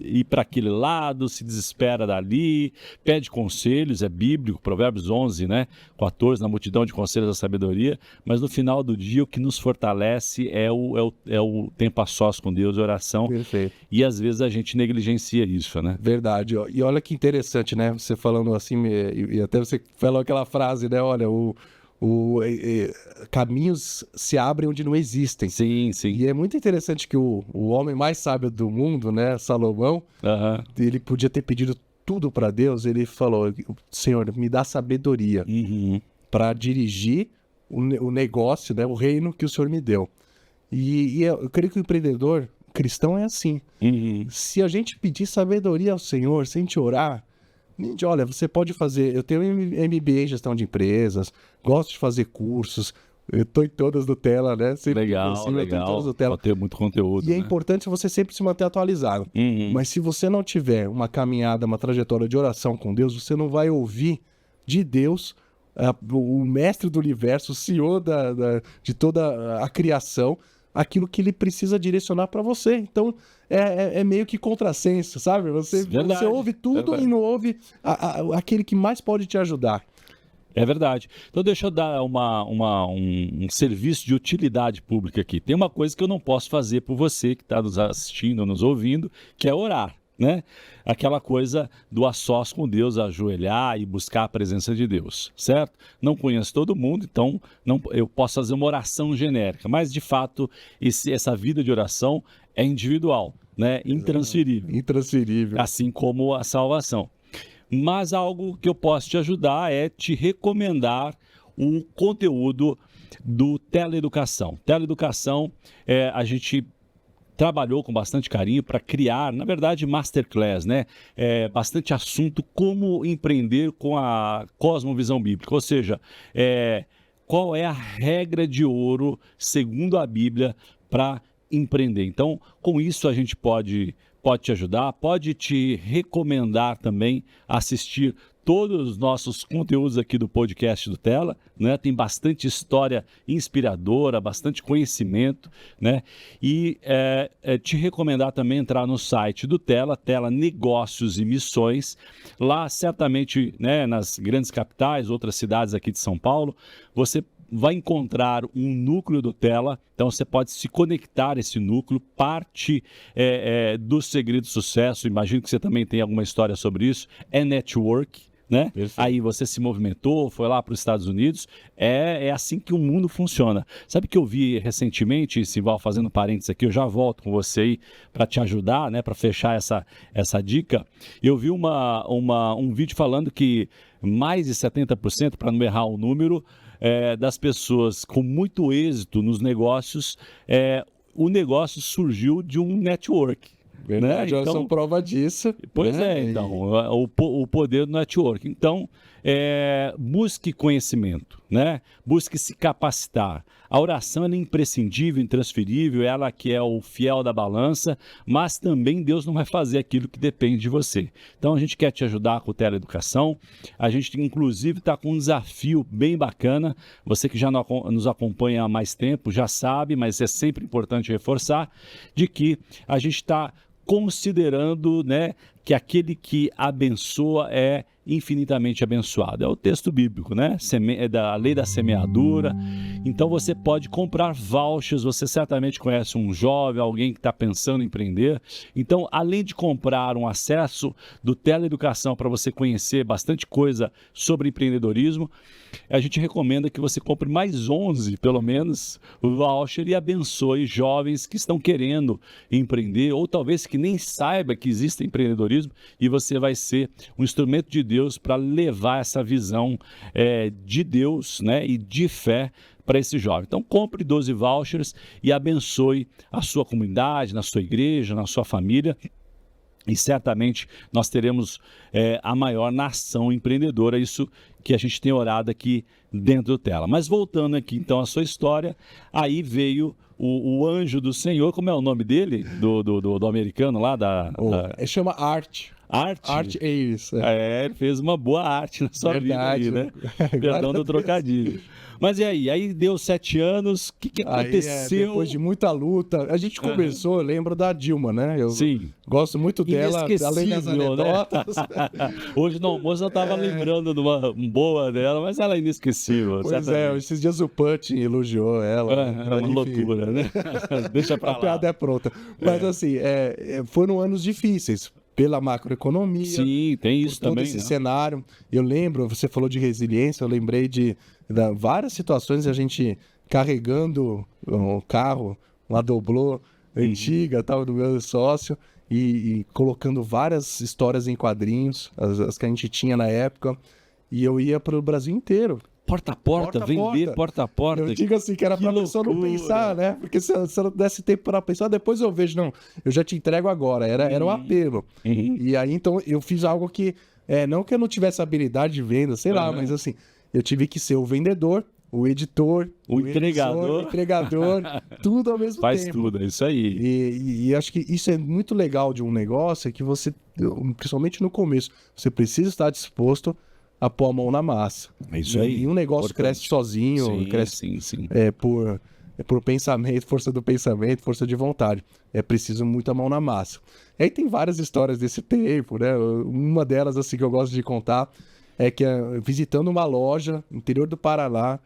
Speaker 2: ir para aquele lado, se desespera dali, pede conselhos, é bíblico, Provérbios 11, né? 14, na multidão de conselhos da sabedoria, mas no final do dia o que nos fortalece é o tempo a sós com Deus, a oração.
Speaker 1: Perfeito.
Speaker 2: E às vezes a gente negligencia isso, né?
Speaker 1: Verdade. E olha que interessante, né? Você falando assim, e até você falou aquela frase, né? Olha, caminhos se abrem onde não existem.
Speaker 2: Sim, sim.
Speaker 1: E é muito interessante que o homem mais sábio do mundo, né, Salomão, ele podia ter pedido tudo para Deus. Ele falou: Senhor, me dá sabedoria para dirigir o negócio, né, o reino que o Senhor me deu. E eu creio que o empreendedor cristão é assim. Se a gente pedir sabedoria ao Senhor, sem te orar, olha, você pode fazer. Eu tenho MBA em gestão de empresas, gosto de fazer cursos, eu estou em todas do Tela, né? Sempre
Speaker 2: legal. Pode ter muito conteúdo.
Speaker 1: E é importante você sempre se manter atualizado. Mas se você não tiver uma caminhada, uma trajetória de oração com Deus, você não vai ouvir de Deus, o mestre do universo, o Senhor de toda a criação, aquilo que ele precisa direcionar para você. Então, é meio que contrassenso, sabe? Você ouve tudo e não ouve aquele que mais pode te ajudar.
Speaker 2: É verdade. Então deixa eu dar um serviço de utilidade pública aqui. Tem uma coisa que eu não posso fazer por você que está nos assistindo, nos ouvindo, que é orar, né? Aquela coisa do a sós com Deus, ajoelhar e buscar a presença de Deus, certo? Não conheço todo mundo, então eu posso fazer uma oração genérica, mas de fato essa vida de oração é individual, né? Intransferível.
Speaker 1: Intransferível.
Speaker 2: Assim como a salvação. Mas algo que eu posso te ajudar é te recomendar o conteúdo do Teleeducação. Teleeducação, a gente trabalhou com bastante carinho para criar, na verdade, masterclass, né? Bastante assunto como empreender com a cosmovisão bíblica, ou seja, qual é a regra de ouro, segundo a Bíblia, para empreender. Então, com isso a gente pode te ajudar, pode te recomendar também assistir todos os nossos conteúdos aqui do podcast do Tela, né? Tem bastante história inspiradora, bastante conhecimento, né? E te recomendar também entrar no site do Tela Negócios e Missões. Lá, certamente, né, nas grandes capitais, outras cidades aqui de São Paulo, você vai encontrar um núcleo do Tela, então você pode se conectar a esse núcleo, parte do segredo do sucesso, imagino que você também tem alguma história sobre isso, é network, né? Aí você se movimentou, foi lá para os Estados Unidos, é assim que o mundo funciona. Sabe que eu vi recentemente, Simval, fazendo parênteses aqui, eu já volto com você aí para te ajudar, né, para fechar essa dica. Eu vi um vídeo falando que mais de 70%, para não errar o número, das pessoas com muito êxito nos negócios, o negócio surgiu de um network.
Speaker 1: Verdade, né? Então, são prova disso.
Speaker 2: Pois né? Então, o poder do network. Então, busque conhecimento, né? Busque se capacitar. A oração é imprescindível, intransferível, ela que é o fiel da balança, mas também Deus não vai fazer aquilo que depende de você. Então, a gente quer te ajudar com o Teleeducação. A gente, inclusive, está com um desafio bem bacana. Você que já nos acompanha há mais tempo já sabe, mas é sempre importante reforçar, de que a gente está considerando, né, que aquele que abençoa é infinitamente abençoado. É o texto bíblico, né? É da lei da semeadura. Então você pode comprar vouchers, você certamente conhece um jovem, alguém que está pensando em empreender. Então, além de comprar um acesso do Teleeducação para você conhecer bastante coisa sobre empreendedorismo, a gente recomenda que você compre mais 11, pelo menos, o voucher e abençoe jovens que estão querendo empreender, ou talvez que nem saiba que existe empreendedorismo, e você vai ser um instrumento de Deus para levar essa visão de Deus, né, e de fé para esse jovem. Então, compre 12 vouchers e abençoe a sua comunidade, na sua igreja, na sua família. E certamente nós teremos a maior nação empreendedora, isso que a gente tem orado aqui dentro do Tela. Mas voltando aqui então à sua história, aí veio o anjo do Senhor, como é o nome dele? Do americano lá?
Speaker 1: Ele chama Art. Art Ayres.
Speaker 2: Ele fez uma boa arte na sua vida aí, né? Perdão do trocadilho. Mas e aí? Aí deu 7 anos, o que aconteceu?
Speaker 1: Depois de muita luta, a gente conversou, eu lembro da Dilma, né? Eu
Speaker 2: Sim.
Speaker 1: Gosto muito dela, além das anedotas.
Speaker 2: Né? Hoje no almoço eu estava lembrando de uma boa dela, mas ela é inesquecível.
Speaker 1: Pois esses dias o Putin elogiou ela.
Speaker 2: Era uma loucura, né? Deixa pra lá.
Speaker 1: A piada é pronta. Mas assim, foram anos difíceis. Pela macroeconomia.
Speaker 2: Sim, tem isso
Speaker 1: por todo
Speaker 2: também.
Speaker 1: Esse cenário. Eu lembro, você falou de resiliência, eu lembrei de várias situações, a gente carregando um carro, uma doblô antiga, tal, do meu sócio, e colocando várias histórias em quadrinhos, as que a gente tinha na época, e eu ia para o Brasil inteiro.
Speaker 2: Porta a porta, vender porta a porta.
Speaker 1: Eu digo assim, que era pra pessoa não pensar, né? Porque se eu não desse tempo para pensar, depois eu vejo, não, eu já te entrego agora. Era um apelo. E aí, então, eu fiz algo que, não que eu não tivesse habilidade de venda, sei lá, mas assim, eu tive que ser o vendedor, o editor,
Speaker 2: o entregador,
Speaker 1: tudo ao mesmo tempo.
Speaker 2: Faz tudo, é isso aí.
Speaker 1: E acho que isso é muito legal de um negócio, é que você, principalmente no começo, você precisa estar disposto a pôr a mão na massa.
Speaker 2: É isso aí.
Speaker 1: E um negócio cresce sozinho, cresce
Speaker 2: sim.
Speaker 1: é por pensamento, força do pensamento, força de vontade. É preciso muita mão na massa. E aí tem várias histórias desse tempo, né? Uma delas, assim, que eu gosto de contar é que, visitando uma loja no interior do Paraná,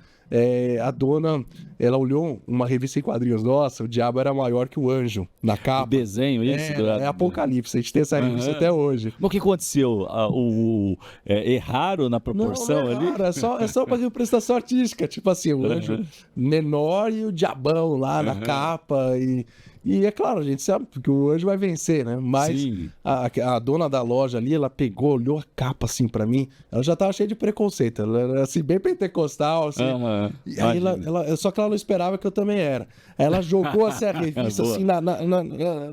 Speaker 1: a dona, ela olhou uma revista em quadrinhos. Nossa, o diabo era maior que o anjo na capa.
Speaker 2: O desenho, isso?
Speaker 1: É Apocalipse, a gente tem essa revista até hoje.
Speaker 2: Mas o que aconteceu? Erraram na proporção
Speaker 1: não
Speaker 2: ali?
Speaker 1: É só fazer prestação artística. Tipo assim, o anjo menor e o diabão lá na capa. E é claro, a gente sabe que o anjo vai vencer, né? Mas a dona da loja ali, ela pegou, olhou a capa assim pra mim. Ela já tava cheia de preconceito. Ela era assim, bem pentecostal, assim. E aí só que ela não esperava que eu também era. Aí ela jogou assim, a revista assim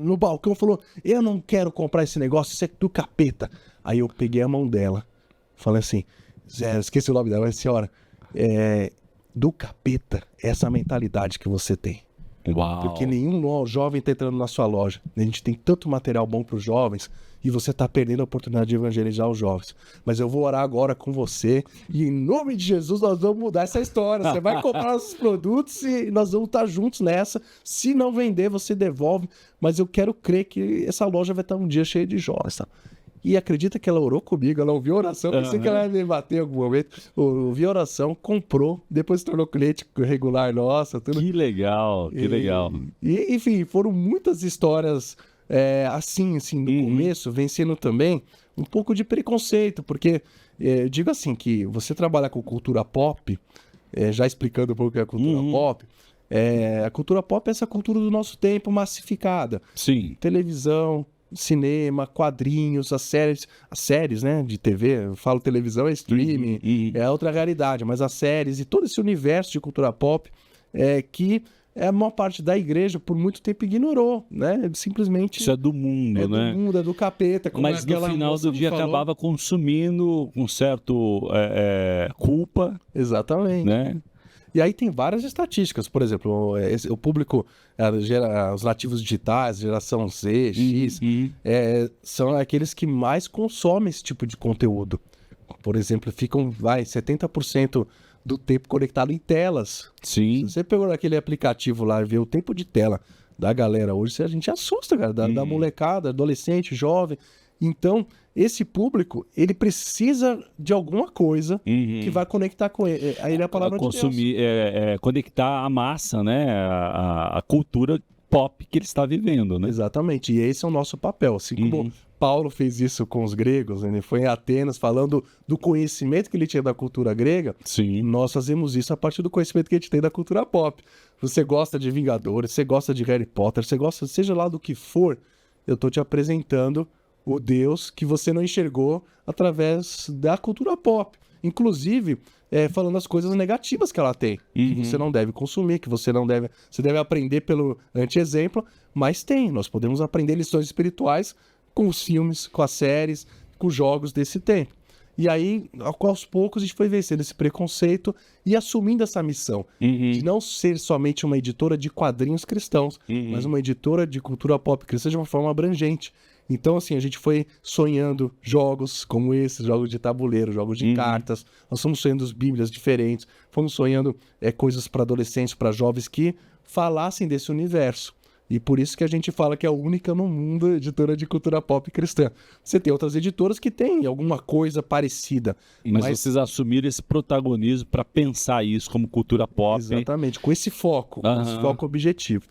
Speaker 1: no balcão e falou: eu não quero comprar esse negócio, isso é do capeta. Aí eu peguei a mão dela, falei assim, esqueci o nome dela, mas senhora, do capeta, essa mentalidade que você tem.
Speaker 2: Uau.
Speaker 1: Porque nenhum jovem está entrando na sua loja. A gente tem tanto material bom para os jovens e você está perdendo a oportunidade de evangelizar os jovens. Mas eu vou orar agora com você e em nome de Jesus nós vamos mudar essa história. Você vai comprar os produtos e nós vamos estar juntos nessa. Se não vender, você devolve. Mas eu quero crer que essa loja vai estar um dia cheia de jovens. Tá? E acredita que ela orou comigo, ela ouviu a oração, pensei que ela ia me bater em algum momento. Ouviu a oração, comprou, depois se tornou cliente regular nossa. Tudo.
Speaker 2: Que legal, que legal.
Speaker 1: E, enfim, foram muitas histórias assim, no começo, vencendo também um pouco de preconceito, porque eu digo assim, que você trabalha com cultura pop, já explicando um pouco o que é a cultura pop, a cultura pop é essa cultura do nosso tempo massificada.
Speaker 2: Sim.
Speaker 1: Televisão, cinema, quadrinhos, as séries, né, de TV, eu falo televisão é streaming, é outra realidade, mas as séries e todo esse universo de cultura pop que a maior parte da igreja por muito tempo ignorou, né, simplesmente...
Speaker 2: Isso é do mundo, né?
Speaker 1: É do mundo, é do capeta.
Speaker 2: Mas no final do dia acabava consumindo com certo culpa.
Speaker 1: Exatamente.
Speaker 2: Né?
Speaker 1: E aí tem várias estatísticas, por exemplo, o público, os nativos digitais, geração Z, X, são aqueles que mais consomem esse tipo de conteúdo. Por exemplo, ficam, 70% do tempo conectado em telas.
Speaker 2: Sim.
Speaker 1: Se você pegou aquele aplicativo lá e vê o tempo de tela da galera hoje, a gente assusta, cara, da molecada, adolescente, jovem. Então, esse público, ele precisa de alguma coisa que vai conectar com ele. Aí é a palavra
Speaker 2: consumir,
Speaker 1: de Deus.
Speaker 2: Conectar a massa, né? A cultura pop que ele está vivendo, né?
Speaker 1: Exatamente. E esse é o nosso papel. Assim como Paulo fez isso com os gregos, ele foi em Atenas falando do conhecimento que ele tinha da cultura grega.
Speaker 2: Sim.
Speaker 1: Nós fazemos isso a partir do conhecimento que a gente tem da cultura pop. Você gosta de Vingadores, você gosta de Harry Potter, você gosta, seja lá do que for, eu estou te apresentando o Deus que você não enxergou através da cultura pop. Inclusive, falando as coisas negativas que ela tem, que você não deve consumir, que você não deve... Você deve aprender pelo anti-exemplo, mas nós podemos aprender lições espirituais com os filmes, com as séries, com os jogos desse tempo. E aí, aos poucos, a gente foi vencendo esse preconceito e assumindo essa missão de não ser somente uma editora de quadrinhos cristãos, mas uma editora de cultura pop cristã de uma forma abrangente. Então, assim, a gente foi sonhando jogos como esses, jogos de tabuleiro, jogos de cartas. Nós fomos sonhando bíblias diferentes, fomos sonhando coisas para adolescentes, para jovens que falassem desse universo. E por isso que a gente fala que é a única no mundo editora de cultura pop cristã. Você tem outras editoras que têm alguma coisa parecida.
Speaker 2: Mas vocês assumiram esse protagonismo para pensar isso como cultura pop.
Speaker 1: Exatamente, com esse foco, esse foco objetivo.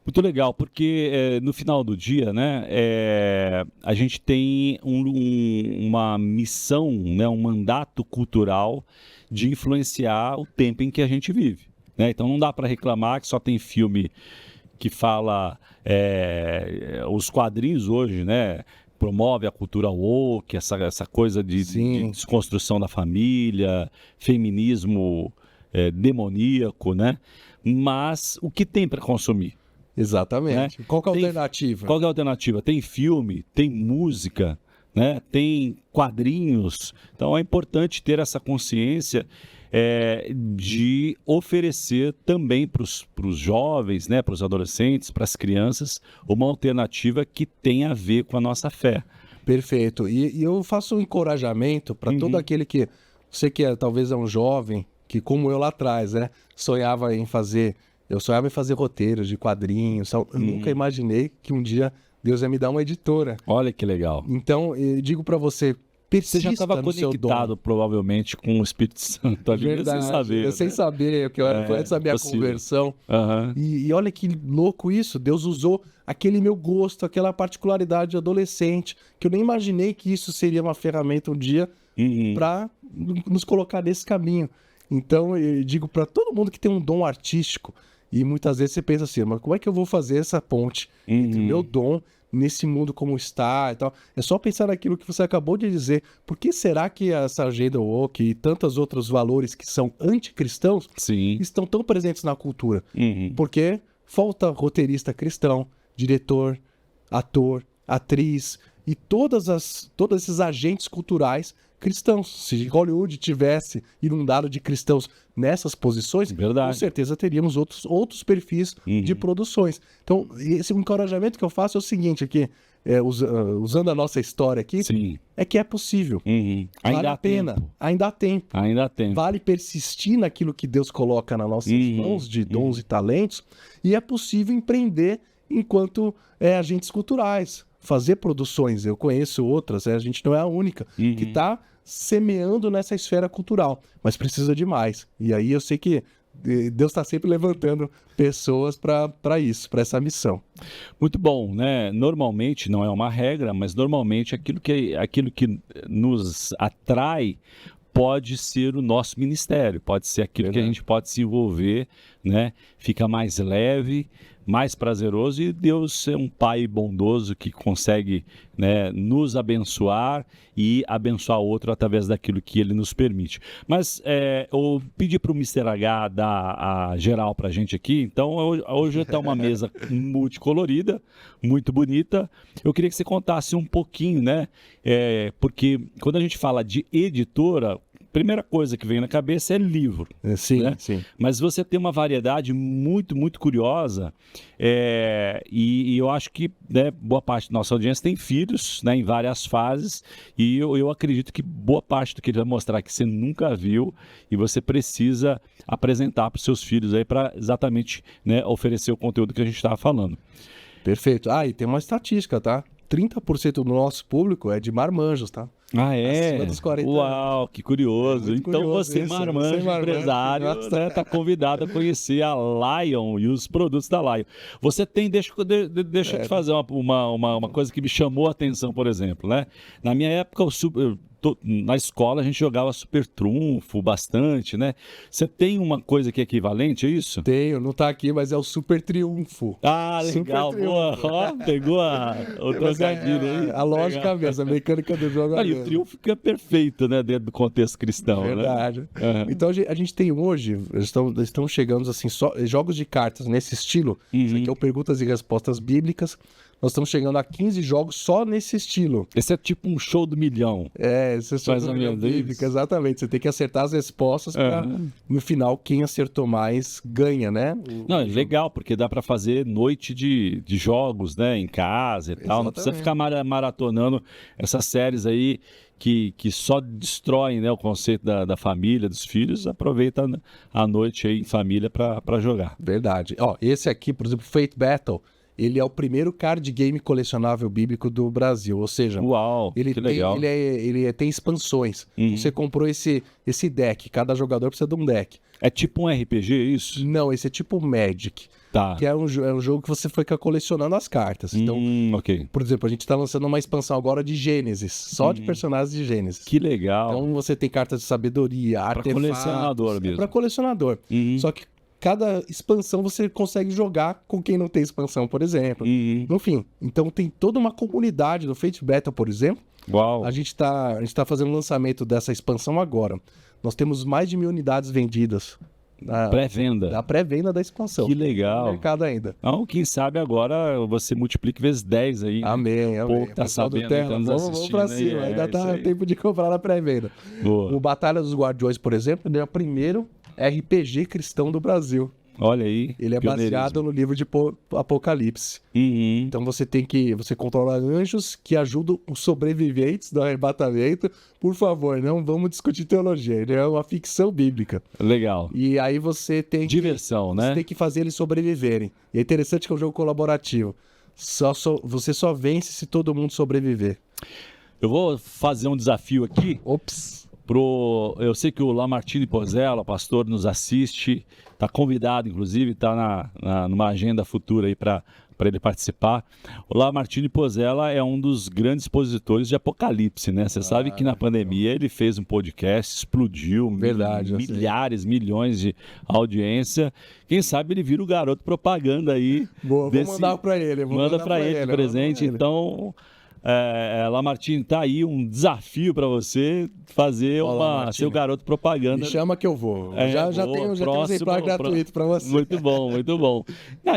Speaker 2: Muito legal, porque no final do dia, né, a gente tem uma missão, né, um mandato cultural de influenciar o tempo em que a gente vive. Né? Então não dá para reclamar que só tem filme que fala... os quadrinhos hoje, né, promove a cultura woke, essa coisa de desconstrução da família, feminismo demoníaco, né? Mas o que tem para consumir?
Speaker 1: Exatamente. Né? Qual que é a alternativa?
Speaker 2: Qual que é a alternativa? Tem filme, tem música, né? Tem quadrinhos. Então é importante ter essa consciência de oferecer também para os jovens, né? Para os adolescentes, para as crianças, uma alternativa que tenha a ver com a nossa fé.
Speaker 1: Perfeito. E eu faço um encorajamento para todo aquele que... Você que talvez é um jovem, que como eu lá atrás, né? Sonhava em fazer... Eu sonhava em fazer roteiros de quadrinhos. Eu nunca imaginei que um dia Deus ia me dar uma editora.
Speaker 2: Olha que legal.
Speaker 1: Então, eu digo para você, persista
Speaker 2: você já estava
Speaker 1: no seu dom.
Speaker 2: conectado, provavelmente, com o Espírito Santo ali,
Speaker 1: Verdade,
Speaker 2: sem saber.
Speaker 1: eu sem saber, que eu era antes da minha conversão. E olha que louco isso, Deus usou aquele meu gosto, aquela particularidade de adolescente, que eu nem imaginei que isso seria uma ferramenta um dia para nos colocar nesse caminho. Então, eu digo para todo mundo que tem um dom artístico, e muitas vezes você pensa assim, mas como é que eu vou fazer essa ponte entre o meu dom nesse mundo como está e tal? É só pensar naquilo que você acabou de dizer. Por que será que essa agenda woke e tantos outros valores que são anticristãos estão tão presentes na cultura? Porque falta roteirista cristão, diretor, ator, atriz e todos esses agentes culturais cristãos. Se Hollywood tivesse inundado de cristãos nessas posições, com certeza teríamos outros perfis de produções. Então, esse encorajamento que eu faço é o seguinte aqui, usando a nossa história aqui, é que é possível. Vale a pena. Ainda há tempo. Vale persistir naquilo que Deus coloca nas nossas mãos de dons e talentos, e é possível empreender enquanto agentes culturais, fazer produções. Eu conheço outras, a gente não é a única, que está semeando nessa esfera cultural, mas precisa de mais. E aí eu sei que Deus está sempre levantando pessoas para isso, para essa missão.
Speaker 2: Muito bom, né? Normalmente, não é uma regra, mas normalmente aquilo que nos atrai pode ser o nosso ministério, pode ser aquilo que a gente pode se envolver, né? Fica mais leve, mais prazeroso, e Deus é um pai bondoso que consegue, né, nos abençoar e abençoar outro através daquilo que ele nos permite. Mas eu pedi para o Mr. H dar a geral para a gente aqui, então hoje está uma mesa multicolorida, muito bonita. Eu queria que você contasse um pouquinho, né? Porque quando a gente fala de editora, primeira coisa que vem na cabeça é livro.
Speaker 1: Sim,
Speaker 2: né?
Speaker 1: sim.
Speaker 2: Mas você tem uma variedade muito, muito curiosa, e eu acho que, né, boa parte da nossa audiência tem filhos, né, em várias fases, e eu acredito que boa parte do que ele vai mostrar aqui você nunca viu, e você precisa apresentar para os seus filhos aí para exatamente, né, oferecer o conteúdo que a gente estava falando.
Speaker 1: Perfeito. E tem uma estatística, tá? 30% do nosso público é de marmanjos, tá?
Speaker 2: É?
Speaker 1: Dos 40
Speaker 2: Uau, que curioso. Então
Speaker 1: curioso
Speaker 2: você, marmanjo, empresário, né, tá convidado a conhecer a Lion e os produtos da Lion. Você tem, deixa eu te fazer uma coisa que me chamou a atenção, por exemplo, né? Na minha época, na escola a gente jogava Super Trunfo bastante, né? Você tem uma coisa que é equivalente a isso?
Speaker 1: Tenho, não tá aqui, mas é o Super Triunfo.
Speaker 2: Legal. Boa. Ó, pegou o trocadilho aí.
Speaker 1: A lógica mesmo, a mecânica do jogo.
Speaker 2: E o triunfo fica perfeito, né, dentro do contexto cristão.
Speaker 1: Verdade.
Speaker 2: Né?
Speaker 1: Então a gente tem hoje, estão chegando assim, só jogos de cartas nesse estilo. Isso aqui é o Perguntas e Respostas Bíblicas. Nós estamos chegando a 15 jogos só nesse estilo.
Speaker 2: Esse é tipo um show do milhão.
Speaker 1: Esse é show do milhão bíblico, exatamente. Você tem que acertar as respostas para, no final, quem acertou mais ganha, né?
Speaker 2: Não, é legal, porque dá para fazer noite de jogos, né, em casa e tal. Exatamente. Não precisa ficar maratonando essas séries aí que só destroem, né, o conceito da família, dos filhos. Aproveita a noite aí em família para jogar.
Speaker 1: Verdade. Esse aqui, por exemplo, Fate Battle, ele é o primeiro card game colecionável bíblico do Brasil, ou seja,
Speaker 2: que legal.
Speaker 1: Ele tem expansões. Você comprou esse deck, cada jogador precisa de um deck.
Speaker 2: É tipo um RPG, isso?
Speaker 1: Não, esse é tipo Magic.
Speaker 2: Tá.
Speaker 1: Que é um jogo que você fica colecionando as cartas. Então, por exemplo, a gente está lançando uma expansão agora de Gênesis, só de personagens de Gênesis.
Speaker 2: Que legal.
Speaker 1: Então você tem cartas de sabedoria, artefatos. Para
Speaker 2: colecionador mesmo.
Speaker 1: Para colecionador. Só que cada expansão você consegue jogar com quem não tem expansão, por exemplo. Enfim, então tem toda uma comunidade do Fate Battle, por exemplo.
Speaker 2: Uau.
Speaker 1: A gente tá fazendo o lançamento dessa expansão agora. Nós temos mais de 1.000 unidades vendidas.
Speaker 2: Pré-venda.
Speaker 1: Da pré-venda da expansão.
Speaker 2: Que legal.
Speaker 1: No mercado ainda.
Speaker 2: Então, quem sabe agora você multiplique vezes 10 aí.
Speaker 1: Amém.
Speaker 2: Pouco tá sabendo,
Speaker 1: vamos pra cima. Ainda tá tempo de comprar na pré-venda.
Speaker 2: Boa.
Speaker 1: O Batalha dos Guardiões, por exemplo, é o primeiro RPG cristão do Brasil.
Speaker 2: Olha aí.
Speaker 1: Ele é baseado no livro de Apocalipse.
Speaker 2: Uhum.
Speaker 1: Então você controla anjos que ajudam os sobreviventes do arrebatamento. Por favor, não vamos discutir teologia. Ele é uma ficção bíblica.
Speaker 2: Legal.
Speaker 1: E aí você tem
Speaker 2: Diversão, né?
Speaker 1: Você tem que fazer eles sobreviverem. E é interessante que é um jogo colaborativo. Você só vence se todo mundo sobreviver.
Speaker 2: Eu vou fazer um desafio aqui.
Speaker 1: Ops.
Speaker 2: Eu sei que o Lamartine Pozzella, pastor, nos assiste, está convidado, inclusive, está numa agenda futura aí para ele participar. O Lamartine Pozzella é um dos grandes expositores de Apocalipse, né? Você sabe que na pandemia ele fez um podcast, explodiu,
Speaker 1: verdade,
Speaker 2: milhares, milhões de audiência. Quem sabe ele vira o garoto propaganda aí.
Speaker 1: Boa, vou mandar para ele.
Speaker 2: Manda para ele presente, então... Lamartine, tá aí um desafio para você fazer ser o garoto propaganda.
Speaker 1: Me chama que eu vou. Já tenho um exemplar gratuito para você.
Speaker 2: Muito bom, muito bom.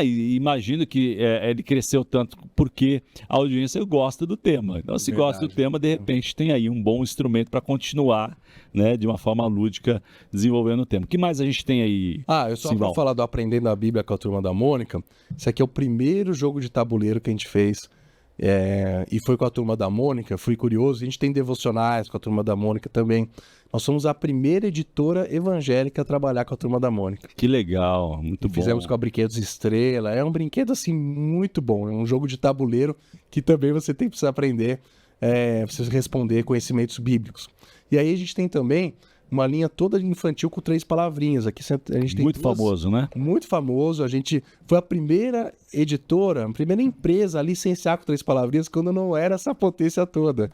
Speaker 2: Imagino que ele cresceu tanto porque a audiência gosta do tema. Então, se gosta do tema, de repente tem aí um bom instrumento para continuar, né, de uma forma lúdica, desenvolvendo o tema. O que mais a gente tem aí?
Speaker 1: Eu só para falar do Aprendendo a Bíblia com a Turma da Mônica. Esse aqui é o primeiro jogo de tabuleiro que a gente fez. E foi com a Turma da Mônica, fui curioso. A gente tem devocionais com a Turma da Mônica também. Nós somos a primeira editora evangélica a trabalhar com a Turma da Mônica.
Speaker 2: Que legal, muito bom.
Speaker 1: Fizemos com a Brinquedos Estrela. É um brinquedo assim muito bom. É um jogo de tabuleiro que também você tem que aprender, precisa responder conhecimentos bíblicos. E aí a gente tem também uma linha toda infantil com 3 palavrinhas. Aqui a gente tem
Speaker 2: muito famoso, né?
Speaker 1: Muito famoso. A gente foi a primeira editora, a primeira empresa a licenciar com 3 palavrinhas quando não era essa potência toda.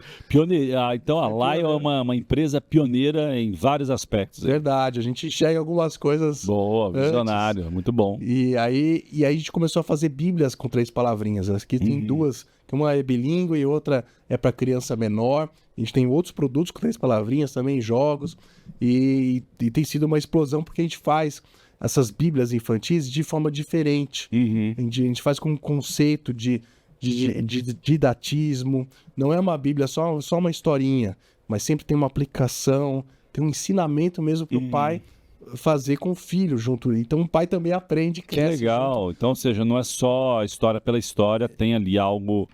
Speaker 2: Então a Lion é uma empresa pioneira em vários aspectos.
Speaker 1: Verdade. A gente enxerga algumas coisas.
Speaker 2: Boa, visionário, muito bom.
Speaker 1: E aí a gente começou a fazer bíblias com 3 palavrinhas. Aqui tem duas, uma é bilíngue e outra é para criança menor. A gente tem outros produtos com 3 palavrinhas também, jogos, e tem sido uma explosão porque a gente faz essas bíblias infantis de forma diferente. A gente faz com um conceito de didatismo. Não é uma bíblia só uma historinha, mas sempre tem uma aplicação, tem um ensinamento mesmo para o pai fazer com o filho junto. Então o pai também aprende.
Speaker 2: Que legal. Junto. Então, ou seja, não é só história pela história, tem ali algo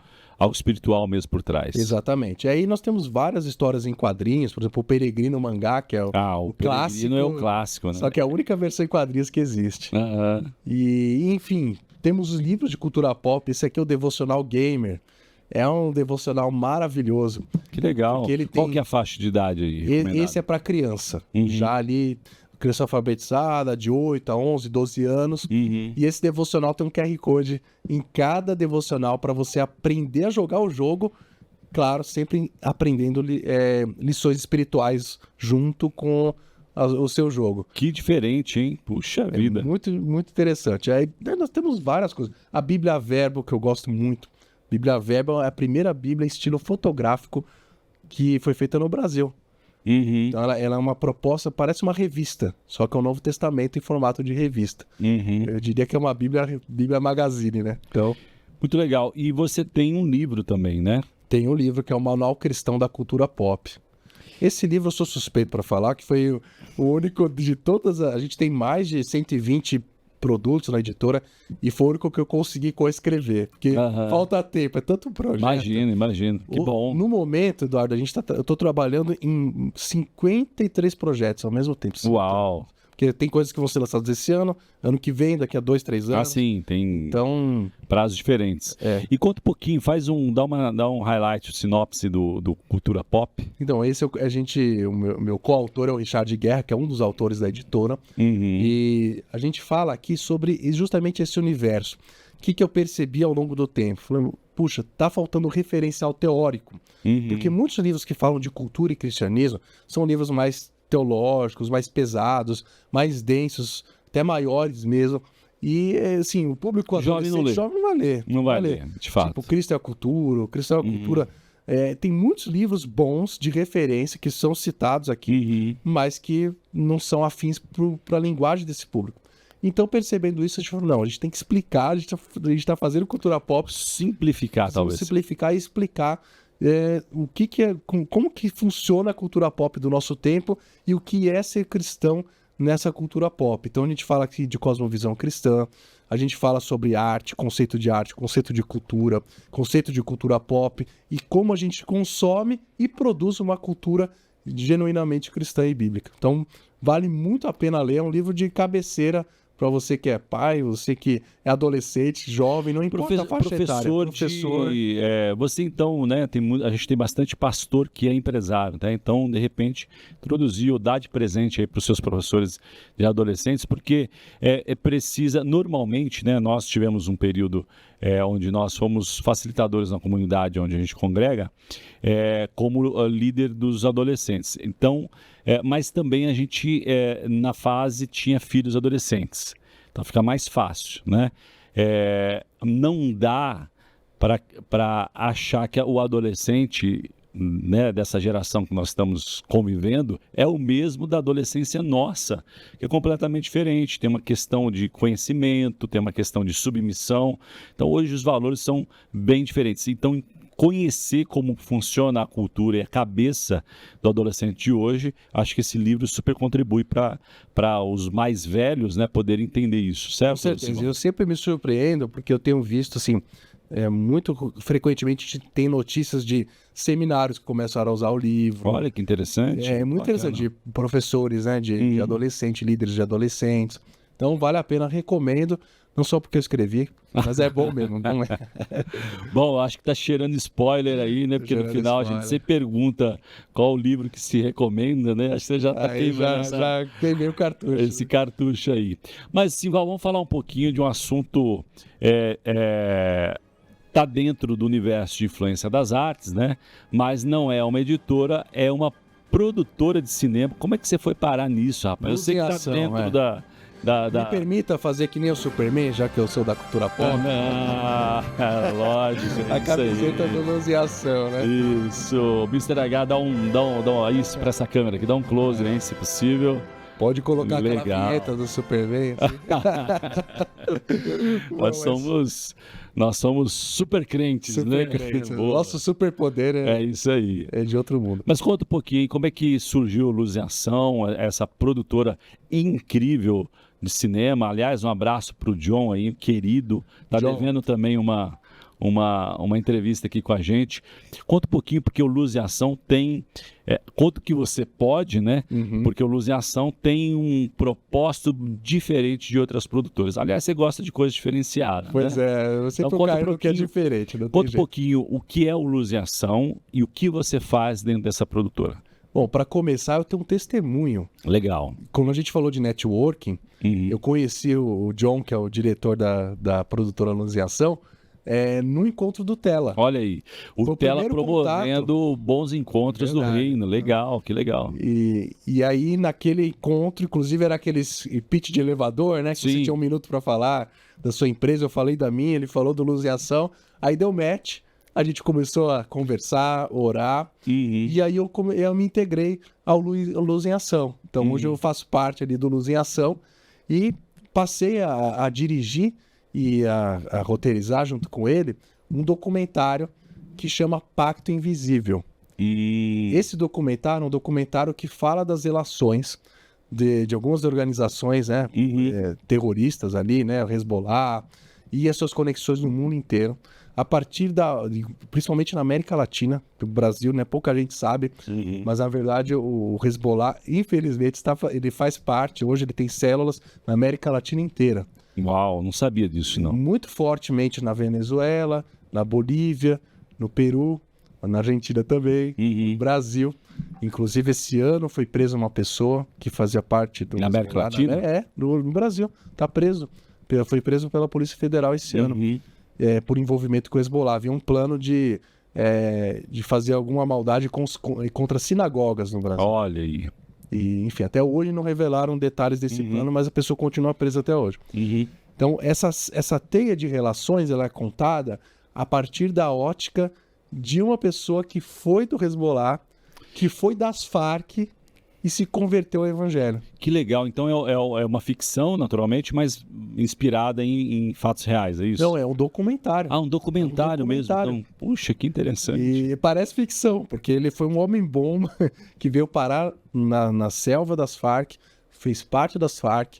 Speaker 2: espiritual mesmo por trás.
Speaker 1: Exatamente. E aí nós temos várias histórias em quadrinhos, por exemplo, o Peregrino Mangá, que é o clássico.
Speaker 2: É o clássico, né?
Speaker 1: Só que é a única versão em quadrinhos que existe. E, enfim, temos os livros de cultura pop. Esse aqui é o Devocional Gamer. É um devocional maravilhoso.
Speaker 2: Que legal. Qual que é a faixa de idade aí?
Speaker 1: Esse é para criança. Já ali, criança alfabetizada, de 8 a 11, 12 anos. E esse devocional tem um QR Code em cada devocional para você aprender a jogar o jogo. Claro, sempre aprendendo lições espirituais junto com o seu jogo.
Speaker 2: Que diferente, hein? Puxa vida.
Speaker 1: Muito, muito interessante. Aí nós temos várias coisas. A Bíblia Verbo, que eu gosto muito. A Bíblia Verbo é a primeira Bíblia em estilo fotográfico que foi feita no Brasil. Então ela é uma proposta, parece uma revista, só que é o Novo Testamento em formato de revista. Eu diria que é uma Bíblia Magazine, né? Então,
Speaker 2: muito legal. E você tem um livro também, né?
Speaker 1: Tem um livro que é o Manual Cristão da Cultura Pop. Esse livro eu sou suspeito para falar, que foi o único de todas. A gente tem mais de 120 produtos na editora e foi o único que eu consegui coescrever, porque falta tempo, é tanto projeto.
Speaker 2: Imagino, que bom.
Speaker 1: No momento, Eduardo, eu tô trabalhando em 53 projetos ao mesmo tempo.
Speaker 2: Uau!
Speaker 1: Porque tem coisas que vão ser lançadas esse ano que vem, daqui a 2, 3 anos.
Speaker 2: Sim, tem prazos diferentes. E conta um pouquinho, dá um highlight, sinopse do Cultura Pop.
Speaker 1: Então, esse o meu coautor é o Richard Guerra, que é um dos autores da editora. E a gente fala aqui sobre justamente esse universo. O que eu percebi ao longo do tempo? Falei, puxa, tá faltando um referencial teórico. Porque muitos livros que falam de cultura e cristianismo são livros mais teológicos, mais pesados, mais densos, até maiores mesmo. E, assim, o público
Speaker 2: jovem não
Speaker 1: vai ler.
Speaker 2: Não vai ler, de fato.
Speaker 1: Tipo, Cristo é a cultura, o Cristo é a cultura. Tem muitos livros bons de referência que são citados aqui, mas que não são afins para a linguagem desse público. Então, percebendo isso, a gente falou, não, a gente tem que explicar, a gente tá fazendo cultura pop.
Speaker 2: Simplificar, talvez.
Speaker 1: Simplificar e explicar o que é, como que funciona a cultura pop do nosso tempo e o que é ser cristão nessa cultura pop. Então a gente fala aqui de cosmovisão cristã, a gente fala sobre arte, conceito de cultura pop e como a gente consome e produz uma cultura genuinamente cristã e bíblica. Então vale muito a pena ler, é um livro de cabeceira para você que é pai, você que é adolescente, jovem, não importa a faixa etária.
Speaker 2: Professor. Você então, né, a gente tem bastante pastor que é empresário, tá? Então, de repente, introduzir ou dar de presente aí para os seus professores de adolescentes, porque precisa, normalmente, né, nós tivemos um período onde nós fomos facilitadores na comunidade onde a gente congrega, como líder dos adolescentes. Então, mas também a gente, na fase, tinha filhos adolescentes. Então fica mais fácil, né? Não dá para achar que o adolescente, né, dessa geração que nós estamos convivendo é o mesmo da adolescência nossa, que é completamente diferente. Tem uma questão de conhecimento, tem uma questão de submissão. Então hoje os valores são bem diferentes. Então conhecer como funciona a cultura e a cabeça do adolescente de hoje, acho que esse livro super contribui para os mais velhos, né, poderem entender isso, certo?
Speaker 1: Com certeza. Simão? Eu sempre me surpreendo, porque eu tenho visto, assim, muito frequentemente tem notícias de seminários que começaram a usar o livro.
Speaker 2: Olha que interessante.
Speaker 1: É muito interessante, de professores, né, de adolescentes, líderes de adolescentes. Então vale a pena, recomendo. Não só porque eu escrevi, mas é bom mesmo. Não é?
Speaker 2: Bom, acho que tá cheirando spoiler aí, né? Porque no final a gente sempre pergunta qual o livro que se recomenda, né? Acho que você já tá queimando.
Speaker 1: Já queimei o cartucho.
Speaker 2: Esse cartucho aí. Mas, Simval, vamos falar um pouquinho de um assunto... Tá dentro do universo de influência das artes, né? Mas não é uma editora, é uma produtora de cinema. Como é que você foi parar nisso, rapaz? Eu sei que tá dentro da...
Speaker 1: Me permita fazer que nem o Superman, já que eu sou da cultura pop.
Speaker 2: Lógico.
Speaker 1: A camiseta do Luz e Ação, né?
Speaker 2: Isso. Mr. H, dá isso pra essa câmera aqui, dá um close, hein, se possível.
Speaker 1: Pode colocar aquela vinheta do Superman.
Speaker 2: Assim. Nós somos super crentes, né?
Speaker 1: Crentes. Nosso superpoder
Speaker 2: é isso aí.
Speaker 1: É de outro mundo.
Speaker 2: Mas conta um pouquinho, como é que surgiu Luz em Ação, essa produtora incrível de cinema. Aliás, um abraço pro John aí, querido. Tá devendo também uma entrevista aqui com a gente. Conta um pouquinho, porque o Luz em Ação tem... conta o que você pode, né? Uhum. Porque o Luz em Ação tem um propósito diferente de outras produtoras. Aliás, você gosta de coisas diferenciadas,
Speaker 1: pois
Speaker 2: né?
Speaker 1: Você então, conta um que é diferente.
Speaker 2: Conta um pouquinho o que é o Luz em Ação e o que você faz dentro dessa produtora.
Speaker 1: Bom, para começar, eu tenho um testemunho.
Speaker 2: Legal.
Speaker 1: Quando a gente falou de networking, eu conheci o John, que é o diretor da produtora Luz em Ação, no encontro do Tela.
Speaker 2: Olha aí, o Tela promovendo bons encontros do reino. Legal, que legal.
Speaker 1: E aí, naquele encontro, inclusive era aqueles pitch de elevador, né? Que você tinha 1 minuto para falar da sua empresa, eu falei da minha, ele falou do Luz em Ação, aí deu match, a gente começou a conversar, orar, e aí eu me integrei ao Luz em Ação. Então hoje eu faço parte ali do Luz em Ação e passei a dirigir e a roteirizar junto com ele um documentário que chama Pacto Invisível. Esse documentário é um documentário que fala das relações de algumas organizações, né, terroristas ali, né, o Hezbollah, e as suas conexões no mundo inteiro, a partir principalmente na América Latina, o Brasil, né, pouca gente sabe, mas na verdade o Hezbollah, infelizmente, ele faz parte, hoje ele tem células na América Latina inteira.
Speaker 2: Uau, não sabia disso, não.
Speaker 1: Muito fortemente na Venezuela, na Bolívia, no Peru, na Argentina também, no Brasil. Inclusive, esse ano foi presa uma pessoa que fazia parte do...
Speaker 2: Na América Latina?
Speaker 1: No Brasil. Está preso. Foi preso pela Polícia Federal esse ano. Por envolvimento com o Hezbollah. Havia um plano de fazer alguma maldade contra sinagogas no Brasil.
Speaker 2: Olha aí.
Speaker 1: E, enfim, até hoje não revelaram detalhes desse plano, mas a pessoa continua presa até hoje. Então, essa teia de relações, ela é contada a partir da ótica de uma pessoa que foi do Hezbollah, que foi das Farc e se converteu ao evangelho.
Speaker 2: Que legal. Então é uma ficção, naturalmente, mas inspirada em fatos reais, é isso?
Speaker 1: Não, é um documentário.
Speaker 2: Ah, um documentário mesmo. Então, puxa, que interessante.
Speaker 1: E parece ficção, porque ele foi um homem bom que veio parar na selva das Farc, fez parte das Farc,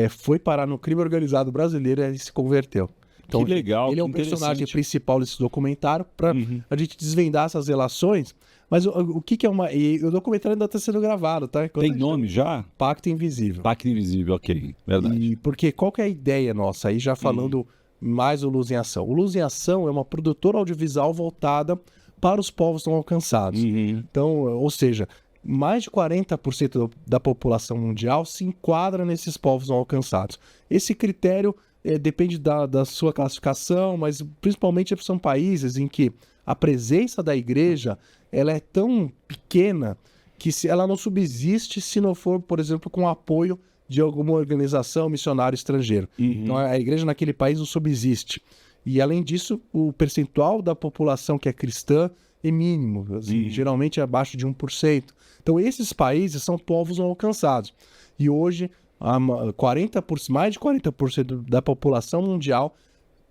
Speaker 1: foi parar no crime organizado brasileiro e se converteu. Então,
Speaker 2: que legal,
Speaker 1: ele é um personagem principal desse documentário para a gente desvendar essas relações. Mas o que é uma... E o documentário ainda está sendo gravado, tá?
Speaker 2: Tem nome já?
Speaker 1: Pacto Invisível.
Speaker 2: Pacto Invisível, ok. Verdade.
Speaker 1: E porque qual que é a ideia nossa? Aí já falando mais o Luz em Ação. O Luz em Ação é uma produtora audiovisual voltada para os povos não alcançados. Então, ou seja, mais de 40% da população mundial se enquadra nesses povos não alcançados. Esse critério depende da sua classificação, mas principalmente são países em que a presença da igreja ela é tão pequena que ela não subsiste se não for, por exemplo, com o apoio de alguma organização missionária estrangeira. Então, a igreja naquele país não subsiste. E, além disso, o percentual da população que é cristã é mínimo, assim, geralmente é abaixo de 1%. Então, esses países são povos não alcançados. E hoje, mais de 40% da população mundial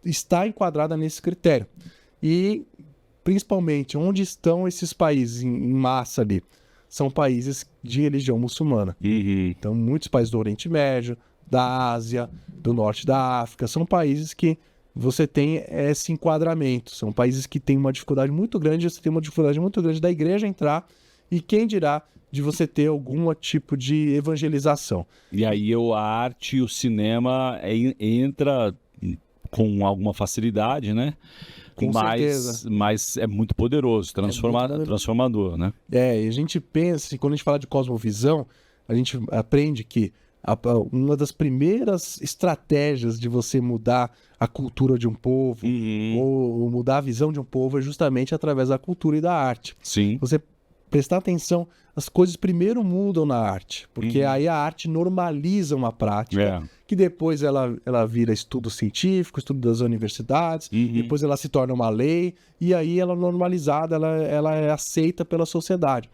Speaker 1: está enquadrada nesse critério. E, principalmente, onde estão esses países em massa ali? São países de religião muçulmana. Então, muitos países do Oriente Médio, da Ásia, do Norte da África, são países que você tem esse enquadramento. São países que têm uma dificuldade muito grande, você tem uma dificuldade muito grande da igreja entrar, e quem dirá de você ter algum tipo de evangelização.
Speaker 2: E aí a arte e o cinema entra com alguma facilidade, né?
Speaker 1: Com certeza.
Speaker 2: Mas é muito poderoso, transformador, né?
Speaker 1: E a gente pensa, quando a gente fala de cosmovisão, a gente aprende que uma das primeiras estratégias de você mudar a cultura de um povo ou mudar a visão de um povo é justamente através da cultura e da arte.
Speaker 2: Sim.
Speaker 1: Você prestar atenção, as coisas primeiro mudam na arte, porque aí a arte normaliza uma prática, que depois ela vira estudo científico, estudo das universidades, depois ela se torna uma lei, e aí ela normalizada, ela é aceita pela sociedade.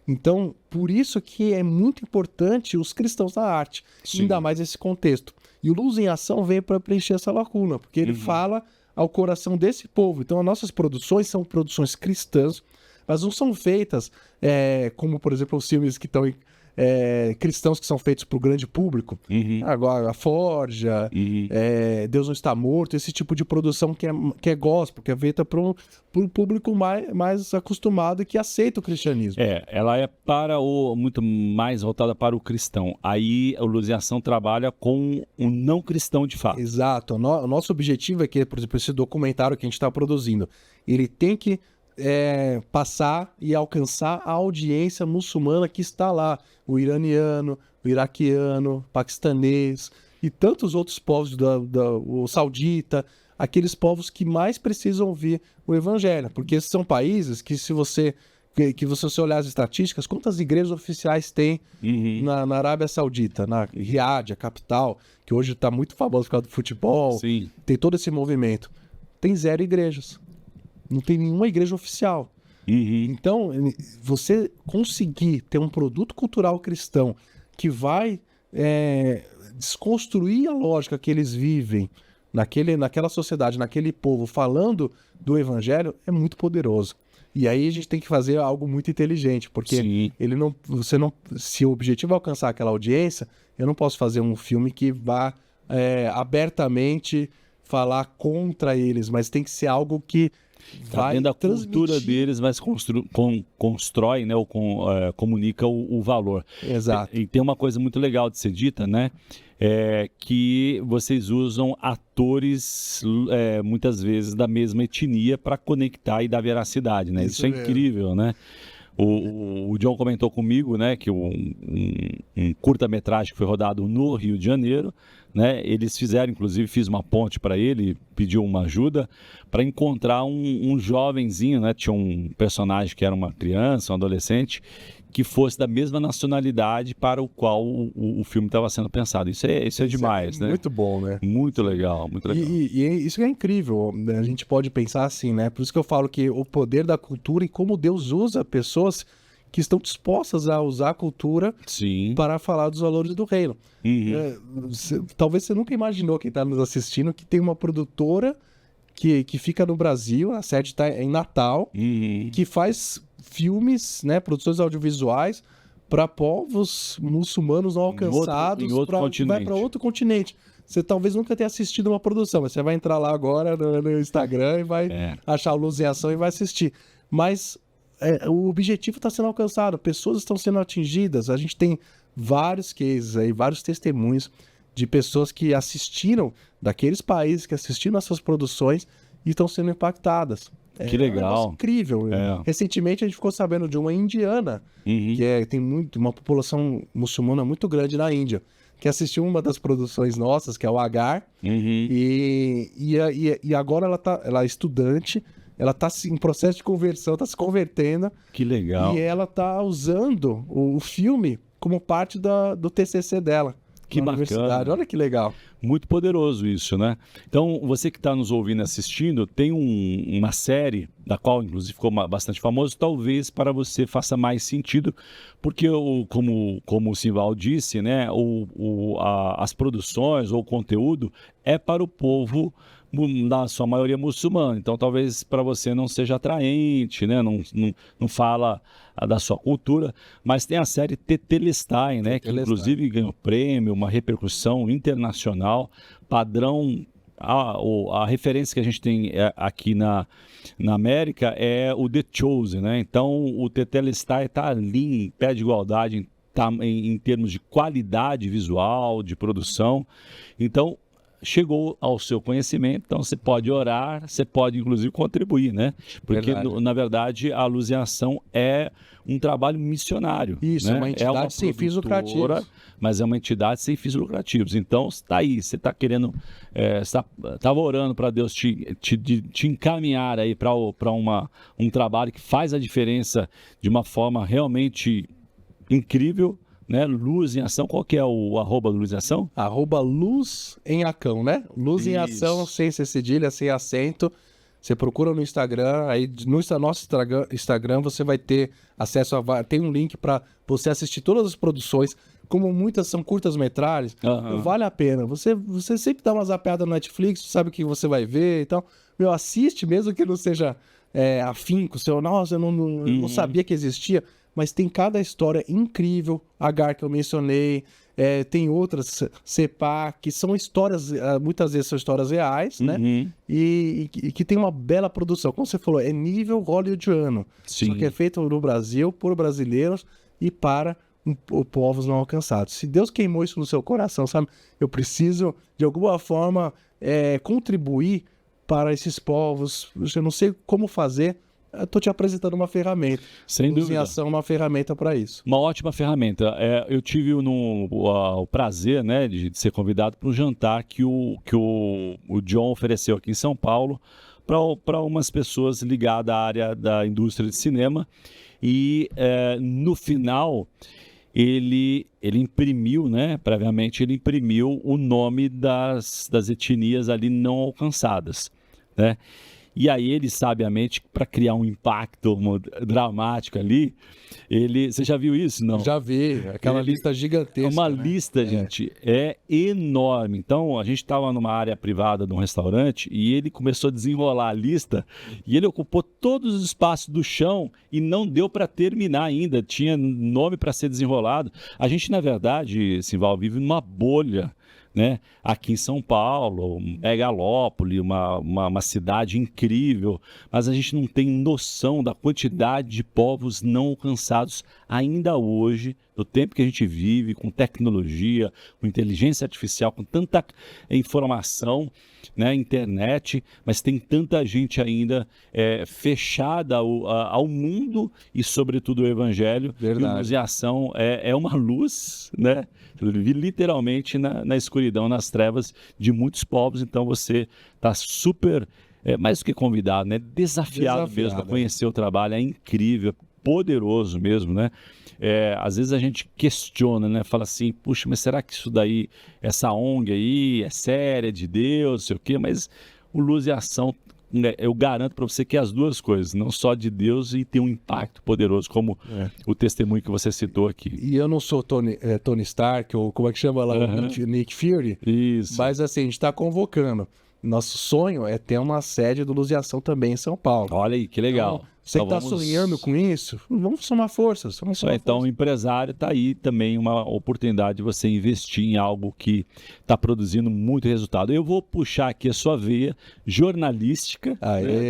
Speaker 1: Então, por isso que é muito importante os cristãos da arte, ainda mais nesse contexto. E o Luz em Ação veio para preencher essa lacuna, porque ele fala ao coração desse povo. Então, as nossas produções são produções cristãs, mas não são feitas como, por exemplo, os filmes que estão cristãos que são feitos para o grande público. Agora, a Forja, Deus Não Está Morto, esse tipo de produção que é gospel, que é feita para um público mais acostumado e que aceita o cristianismo.
Speaker 2: Ela é muito mais voltada para o cristão. Aí o Luz em Ação trabalha com um não cristão de fato.
Speaker 1: Exato. O nosso objetivo é que, por exemplo, esse documentário que a gente está produzindo, ele tem que passar e alcançar a audiência muçulmana que está lá, o iraniano, o iraquiano, o paquistanês e tantos outros povos, o saudita, aqueles povos que mais precisam ouvir o evangelho, porque esses são países que se você olhar as estatísticas, quantas igrejas oficiais tem na Arábia Saudita, na Riad, a capital, que hoje está muito famosa por causa do futebol, tem todo esse movimento, tem 0 igrejas. Não tem nenhuma igreja oficial. Então, você conseguir ter um produto cultural cristão que vai desconstruir a lógica que eles vivem naquela sociedade, naquele povo, falando do evangelho, é muito poderoso. E aí a gente tem que fazer algo muito inteligente, porque se o objetivo é alcançar aquela audiência, eu não posso fazer um filme que vá abertamente falar contra eles, mas tem que ser algo que vai
Speaker 2: dentro da cultura deles, mas constrói, né, ou comunica o valor.
Speaker 1: Exato.
Speaker 2: E tem uma coisa muito legal de ser dita, né? Que vocês usam atores muitas vezes da mesma etnia para conectar e dar veracidade, né? Isso é incrível, né? O John comentou comigo, né, que um curta-metragem que foi rodado no Rio de Janeiro, né, eles inclusive fiz uma ponte para ele, pediu uma ajuda para encontrar um jovenzinho, né, tinha um personagem que era uma criança, um adolescente, que fosse da mesma nacionalidade para o qual o filme estava sendo pensado. Isso é demais, né?
Speaker 1: Muito bom, né?
Speaker 2: Muito legal, muito legal.
Speaker 1: E isso é incrível. A gente pode pensar assim, né? Por isso que eu falo que o poder da cultura e como Deus usa pessoas que estão dispostas a usar a cultura para falar dos valores do reino. Talvez você nunca imaginou, quem está nos assistindo, que tem uma produtora que fica no Brasil, a sede está em Natal, que faz filmes, né, produções audiovisuais para povos muçulmanos não alcançados, vai para outro continente. Você talvez nunca tenha assistido uma produção, mas você vai entrar lá agora no Instagram e vai achar o Luz em Ação e vai assistir. Mas o objetivo está sendo alcançado, pessoas estão sendo atingidas. A gente tem vários cases aí, vários testemunhos de pessoas que assistiram, daqueles países que assistiram essas produções e estão sendo impactadas.
Speaker 2: Que legal.
Speaker 1: Um incrível. Recentemente a gente ficou sabendo de uma indiana, que tem uma população muçulmana muito grande na Índia, que assistiu uma das produções nossas, que é o Agar, e agora ela é estudante, ela está em processo de conversão, está se convertendo.
Speaker 2: Que legal.
Speaker 1: E ela está usando o filme como parte do TCC dela.
Speaker 2: Que bacana.
Speaker 1: Olha que legal.
Speaker 2: Muito poderoso isso, né? Então, você que está nos ouvindo e assistindo, tem uma série, da qual inclusive ficou bastante famoso, talvez para você faça mais sentido, porque como o Simval disse, né, as produções ou o conteúdo é para o povo na sua maioria muçulmana, então talvez para você não seja atraente, né? Não fala da sua cultura, mas tem a série Tetelestai, né? Que inclusive ganhou prêmio, uma repercussão internacional, padrão. A referência que a gente tem aqui na América é o The Chosen, né? Então o Tetelestai está ali em pé de igualdade em termos de qualidade visual, de produção. Então chegou ao seu conhecimento, então você pode orar, você pode inclusive contribuir, né? Porque na verdade a Luz em Ação é um trabalho missionário.
Speaker 1: Isso,
Speaker 2: né?
Speaker 1: Uma entidade sem fins lucrativos.
Speaker 2: Mas é uma entidade sem fins lucrativos. Então está aí, você está querendo, estava orando para Deus te encaminhar aí para um trabalho que faz a diferença de uma forma realmente incrível. Né? Luz em Ação, qual que é o @ Luz em Ação?
Speaker 1: @Luz em Acão, né? Luz em Ação, sem cedilha, sem acento. Você procura no Instagram, aí no nosso Instagram você vai ter acesso tem um link para você assistir todas as produções, como muitas são curtas-metragens, vale a pena. Você sempre dá uma zapeada no Netflix, sabe o que você vai ver e tal. Assiste, mesmo que não seja afinco, nossa, eu não sabia que existia. Mas tem cada história incrível, Agar que eu mencionei, tem outras, Sepá, que são histórias, muitas vezes são histórias reais, né? E que tem uma bela produção. Como você falou, é nível hollywoodiano.
Speaker 2: Sim.
Speaker 1: Só que é feito no Brasil, por brasileiros e para povos não alcançados. Se Deus queimou isso no seu coração, sabe? Eu preciso, de alguma forma, contribuir para esses povos. Eu não sei como fazer. Estou te apresentando uma ferramenta.
Speaker 2: Sem dúvida.
Speaker 1: Luz em Ação é uma ferramenta para isso.
Speaker 2: Uma ótima ferramenta. Eu tive o prazer, né, de ser convidado para um jantar que o John ofereceu aqui em São Paulo para umas pessoas ligadas à área da indústria de cinema. E no final ele imprimiu, né, previamente ele imprimiu o nome das etnias ali não alcançadas, né? E aí ele, sabiamente, para criar um impacto dramático ali, você já viu isso, não?
Speaker 1: Já vi, aquela lista gigantesca.
Speaker 2: Uma lista, gente, é enorme. Então, a gente estava numa área privada de um restaurante e ele começou a desenrolar a lista e ele ocupou todos os espaços do chão e não deu para terminar ainda, tinha nome para ser desenrolado. A gente, na verdade, Simval, vive numa bolha, né? Aqui em São Paulo, Megalópole, uma cidade incrível, mas a gente não tem noção da quantidade de povos não alcançados ainda hoje, no tempo que a gente vive, com tecnologia, com inteligência artificial, com tanta informação, né, internet, mas tem tanta gente ainda fechada ao mundo e, sobretudo, ao Evangelho.
Speaker 1: Verdade.
Speaker 2: E Luz em Ação é uma luz, né? Literalmente na escuridão, nas trevas de muitos povos. Então você está super, mais do que convidado, né? Desafiado mesmo a conhecer o trabalho. É incrível, poderoso mesmo, né? Às vezes a gente questiona, né? Fala assim, puxa, mas será que isso daí, essa ONG aí é séria, é de Deus, não sei o quê? Mas o Luz em Ação, eu garanto para você que é as duas coisas, não só de Deus e tem um impacto poderoso, como o testemunho que você citou aqui.
Speaker 1: E eu não sou Tony Stark, ou como é que chama lá, Nick Fury.
Speaker 2: Isso.
Speaker 1: Mas assim, a gente está convocando. Nosso sonho é ter uma sede do Luz em Ação também em São Paulo.
Speaker 2: Olha aí, que legal.
Speaker 1: Então, Você que está sonhando com isso, vamos somar forças.
Speaker 2: Então, o empresário está aí também uma oportunidade de você investir em algo que está produzindo muito resultado. Eu vou puxar aqui a sua veia jornalística,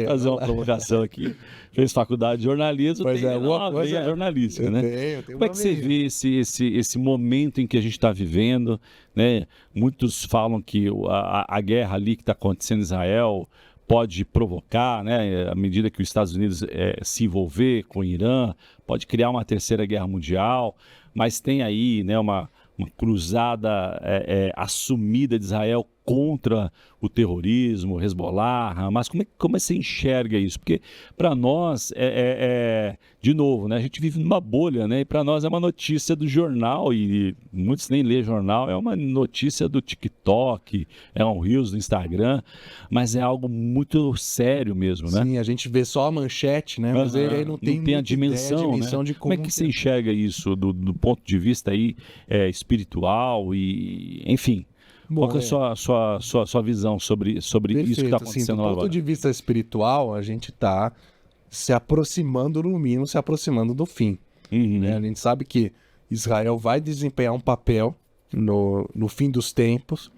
Speaker 2: fazer uma provocação aqui. Fez faculdade de jornalismo, tem uma veia jornalística, né? Como é que você vê esse momento em que a gente está vivendo, né? Muitos falam que a guerra ali que está acontecendo em Israel pode provocar, né, à medida que os Estados Unidos se envolver com o Irã, pode criar uma terceira guerra mundial, mas tem aí, né, uma cruzada assumida de Israel contra o terrorismo, Hezbollah, Hamas. Como você enxerga isso? Porque para nós, de novo, né, a gente vive numa bolha, né, e para nós é uma notícia do jornal, e muitos nem lê jornal, é uma notícia do TikTok, é um Reels do Instagram, mas é algo muito sério mesmo, né?
Speaker 1: Sim, a gente vê só a manchete, né, mas ele não tem
Speaker 2: a dimensão, né?
Speaker 1: de
Speaker 2: como é que você enxerga isso do ponto de vista aí, espiritual e, enfim... Bom, qual que é a sua visão sobre isso que está acontecendo agora?
Speaker 1: Do ponto de vista espiritual, a gente está se aproximando, no mínimo, se aproximando do fim. Né? A gente sabe que Israel vai desempenhar um papel no fim dos tempos.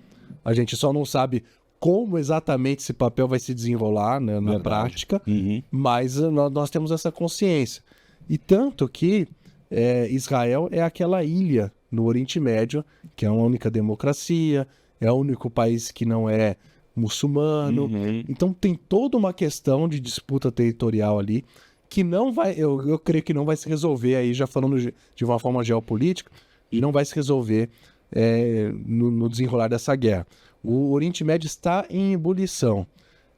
Speaker 1: A gente só não sabe como exatamente esse papel vai se desenrolar, né, na prática, mas nós temos essa consciência. E tanto que Israel é aquela ilha no Oriente Médio, que é a única democracia, é o único país que não é muçulmano. Então tem toda uma questão de disputa territorial ali que não vai, eu creio que não vai se resolver aí, já falando de uma forma geopolítica, e não vai se resolver no desenrolar dessa guerra. O Oriente Médio está em ebulição.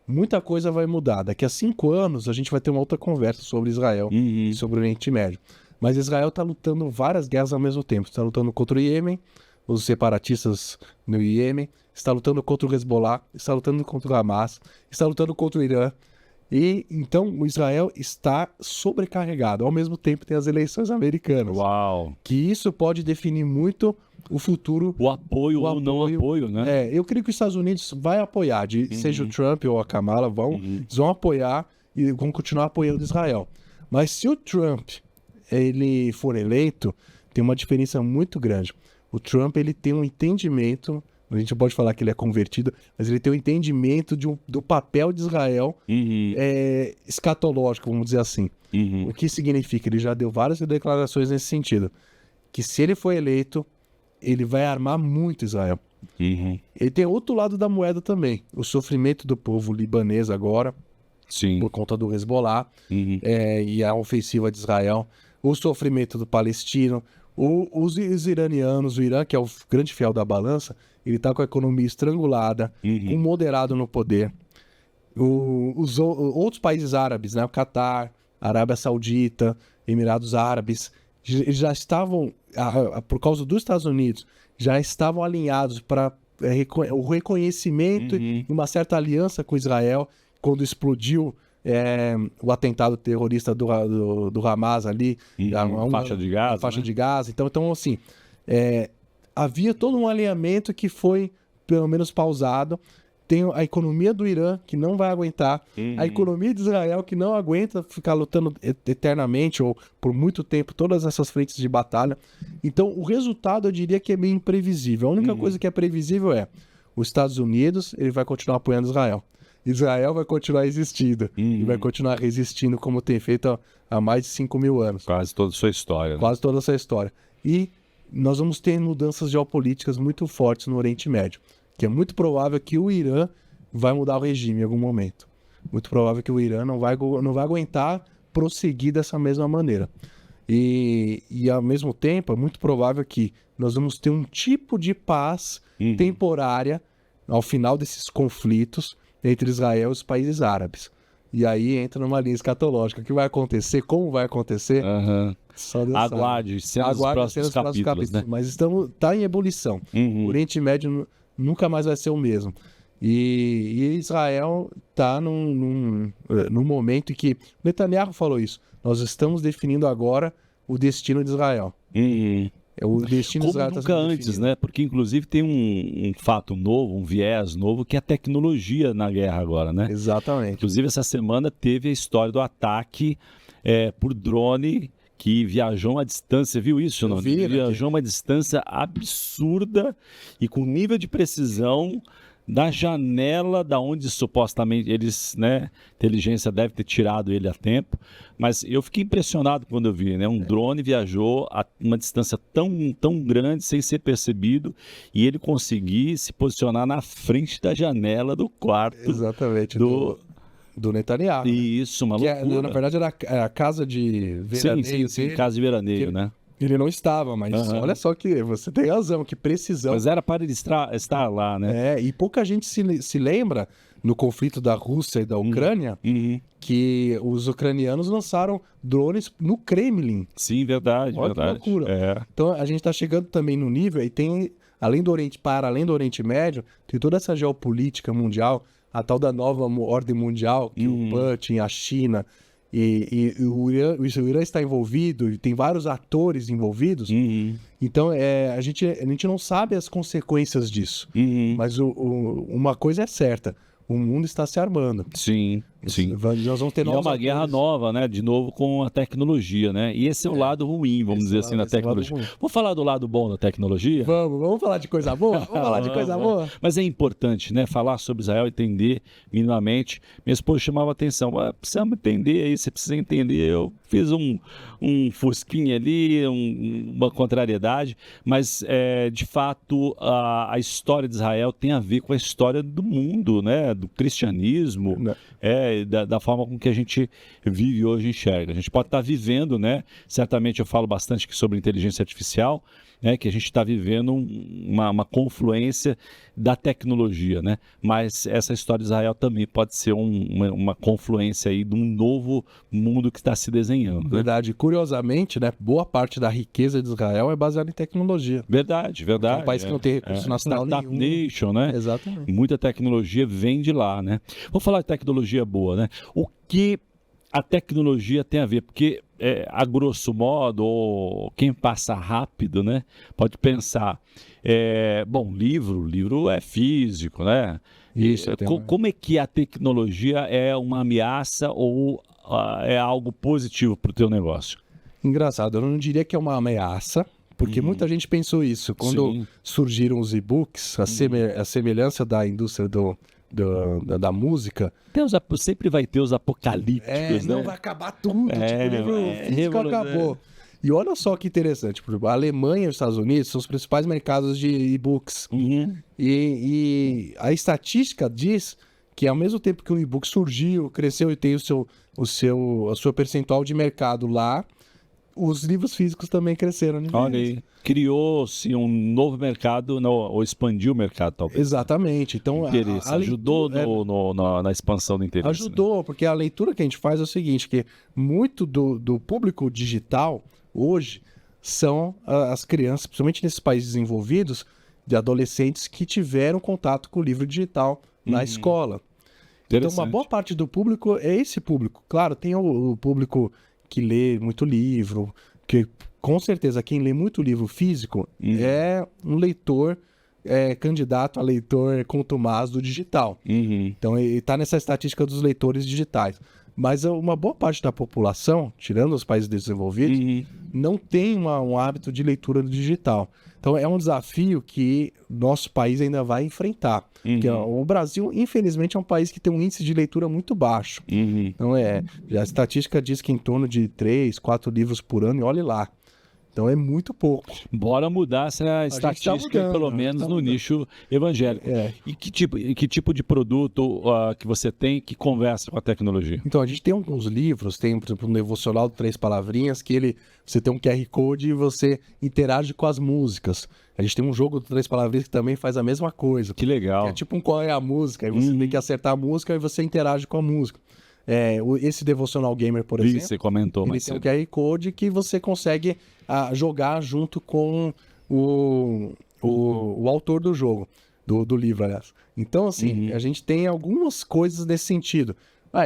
Speaker 1: Muita coisa vai mudar. Daqui a 5 anos a gente vai ter uma outra conversa sobre Israel e sobre o Oriente Médio. Mas Israel está lutando várias guerras ao mesmo tempo. Está lutando contra o Iêmen, os separatistas no Iêmen, está lutando contra o Hezbollah, está lutando contra o Hamas, está lutando contra o Irã. E então o Israel está sobrecarregado. Ao mesmo tempo tem as eleições americanas.
Speaker 2: Uau!
Speaker 1: Que isso pode definir muito o futuro.
Speaker 2: O apoio ou não apoio, né?
Speaker 1: Eu creio que os Estados Unidos vai apoiar, seja o Trump ou a Kamala, eles vão apoiar e vão continuar apoiando Israel. Mas se o Trump ele for eleito, tem uma diferença muito grande. O Trump ele tem um entendimento, a gente pode falar que ele é convertido, mas ele tem um entendimento do papel de Israel escatológico, vamos dizer assim. O que significa? Ele já deu várias declarações nesse sentido. Que se ele for eleito, ele vai armar muito Israel. Ele tem outro lado da moeda também. O sofrimento do povo libanês agora, por conta do Hezbollah, e a ofensiva de Israel. O sofrimento do palestino. Os iranianos, o Irã, que é o grande fiel da balança, ele está com a economia estrangulada, com um moderado no poder. Os outros países árabes, né? O Catar, Arábia Saudita, Emirados Árabes, já estavam, por causa dos Estados Unidos, já estavam alinhados para o reconhecimento e uma certa aliança com Israel, quando explodiu o atentado terrorista do Hamas ali,
Speaker 2: faixa de Gaza.
Speaker 1: Faixa de Gaza. Então assim, havia todo um alinhamento que foi, pelo menos, pausado. Tem a economia do Irã, que não vai aguentar, a economia de Israel, que não aguenta ficar lutando eternamente ou por muito tempo, todas essas frentes de batalha. Então, o resultado, eu diria que é meio imprevisível. A única coisa que é previsível os Estados Unidos, ele vai continuar apoiando Israel. Israel vai continuar existindo e vai continuar resistindo como tem feito há mais de 5.000 anos.
Speaker 2: Quase toda a sua história. Né?
Speaker 1: Quase toda a sua história. E nós vamos ter mudanças geopolíticas muito fortes no Oriente Médio, que é muito provável que o Irã vai mudar o regime em algum momento. Muito provável que o Irã não vai aguentar prosseguir dessa mesma maneira. E ao mesmo tempo, é muito provável que nós vamos ter um tipo de paz temporária ao final desses conflitos entre Israel e os países árabes. E aí entra numa linha escatológica. O que vai acontecer? Como vai acontecer?
Speaker 2: Só Deus Aguarde cenas dos próximos capítulos, né?
Speaker 1: Mas está em ebulição. O Oriente Médio nunca mais vai ser o mesmo. E Israel está num momento em que... Netanyahu falou isso. Nós estamos definindo agora o destino de Israel. O destino de Israel
Speaker 2: como nunca antes, né? Porque, inclusive, tem um fato novo, um viés novo, que é a tecnologia na guerra agora, né?
Speaker 1: Exatamente.
Speaker 2: Inclusive, essa semana teve a história do ataque por drone que viajou uma distância, viu isso? Não? Viajou uma distância absurda e com nível de precisão da janela da onde supostamente eles, né, inteligência deve ter tirado ele a tempo, mas eu fiquei impressionado quando eu vi, né, um drone viajou a uma distância tão grande sem ser percebido e ele conseguir se posicionar na frente da janela do quarto.
Speaker 1: Exatamente. Do Netanyahu.
Speaker 2: Isso, uma loucura.
Speaker 1: Na verdade era a casa de veraneio.
Speaker 2: Sim, casa de veraneio, né?
Speaker 1: Ele não estava, mas olha só que você tem razão, que precisão.
Speaker 2: Mas era para ele estar lá, né?
Speaker 1: E pouca gente se lembra, no conflito da Rússia e da Ucrânia, que os ucranianos lançaram drones no Kremlin.
Speaker 2: Sim, verdade,
Speaker 1: olha
Speaker 2: verdade.
Speaker 1: Que loucura. Então a gente está chegando também no nível, e tem, além do Oriente Médio, tem toda essa geopolítica mundial, a tal da nova ordem mundial, que o Putin, a China e o Irã está envolvido, e tem vários atores envolvidos. Então a gente não sabe as consequências disso. Mas uma coisa é certa, o mundo está se armando.
Speaker 2: Sim.
Speaker 1: Nós vamos ter novos
Speaker 2: uma guerra nova, né? De novo com a tecnologia, né? E esse é o lado ruim, vamos dizer assim, da tecnologia. Vamos falar do lado bom da tecnologia?
Speaker 1: Vamos falar de coisa boa? Vamos falar de coisa boa?
Speaker 2: Mas é importante, né? Falar sobre Israel, entender minimamente. Minha esposa chamava atenção. Precisamos entender aí, você precisa entender. Eu fiz um fusquinha ali, uma contrariedade, mas de fato a história de Israel tem a ver com a história do mundo, né? Do cristianismo, da forma com que a gente vive hoje, enxerga. A gente pode estar vivendo, né? Certamente eu falo bastante aqui sobre inteligência artificial, né, que a gente está vivendo uma confluência da tecnologia, né? Mas essa história de Israel também pode ser uma confluência aí de um novo mundo que está se desenhando.
Speaker 1: Verdade. Né? Curiosamente, né, boa parte da riqueza de Israel é baseada em tecnologia.
Speaker 2: Verdade.
Speaker 1: É um país que não tem recurso nacional nenhum.
Speaker 2: Startup Nation, né?
Speaker 1: Exatamente.
Speaker 2: Muita tecnologia vem de lá, né? Vamos falar de tecnologia boa, né? O que a tecnologia tem a ver? Porque, a grosso modo, ou quem passa rápido, né, pode pensar, livro é físico, né?
Speaker 1: Isso.
Speaker 2: Como é que a tecnologia é uma ameaça ou é algo positivo para o teu negócio?
Speaker 1: Engraçado, eu não diria que é uma ameaça, porque muita gente pensou isso. Quando surgiram os e-books, a semelhança da indústria da música.
Speaker 2: Sempre vai ter os apocalípticos, né?
Speaker 1: Não vai acabar tudo, o livro físico acabou. E olha só que interessante, por exemplo, a Alemanha e os Estados Unidos são os principais mercados de e-books. E a estatística diz que ao mesmo tempo que o e-book surgiu, cresceu e tem a sua percentual de mercado lá, os livros físicos também cresceram.
Speaker 2: Olha aí, criou-se um novo mercado, ou expandiu o mercado, talvez.
Speaker 1: Exatamente. Então,
Speaker 2: ajudou na expansão do interesse.
Speaker 1: Ajudou, porque a leitura que a gente faz é o seguinte, que muito do público digital, hoje, são as crianças, principalmente nesses países desenvolvidos, de adolescentes que tiveram contato com o livro digital na escola. Então, uma boa parte do público é esse público. Claro, tem o público que lê muito livro, que com certeza quem lê muito livro físico é um leitor, candidato a leitor contumaz do digital. Então ele está nessa estatística dos leitores digitais. Mas uma boa parte da população, tirando os países desenvolvidos, não tem um hábito de leitura do digital. Então é um desafio que nosso país ainda vai enfrentar. Porque o Brasil, infelizmente, é um país que tem um índice de leitura muito baixo. Então a estatística diz que em torno de 3, 4 livros por ano, e olhe lá. Então é muito pouco.
Speaker 2: Bora mudar essa estatística, pelo menos no nicho evangélico. E que tipo de produto que você tem que conversa com a tecnologia?
Speaker 1: Então, a gente tem alguns livros, tem, por exemplo, um devocional de 3 palavrinhas, que você tem um QR Code e você interage com as músicas. A gente tem um jogo de 3 palavrinhas que também faz a mesma coisa.
Speaker 2: Que legal.
Speaker 1: Que é tipo um qual é a música, aí você tem que acertar a música e você interage com a música. Esse Devocional Gamer, por exemplo,
Speaker 2: você comentou,
Speaker 1: ele tem um QR Code que você consegue jogar junto com o autor do jogo, do livro, aliás. Então, assim, a gente tem algumas coisas nesse sentido.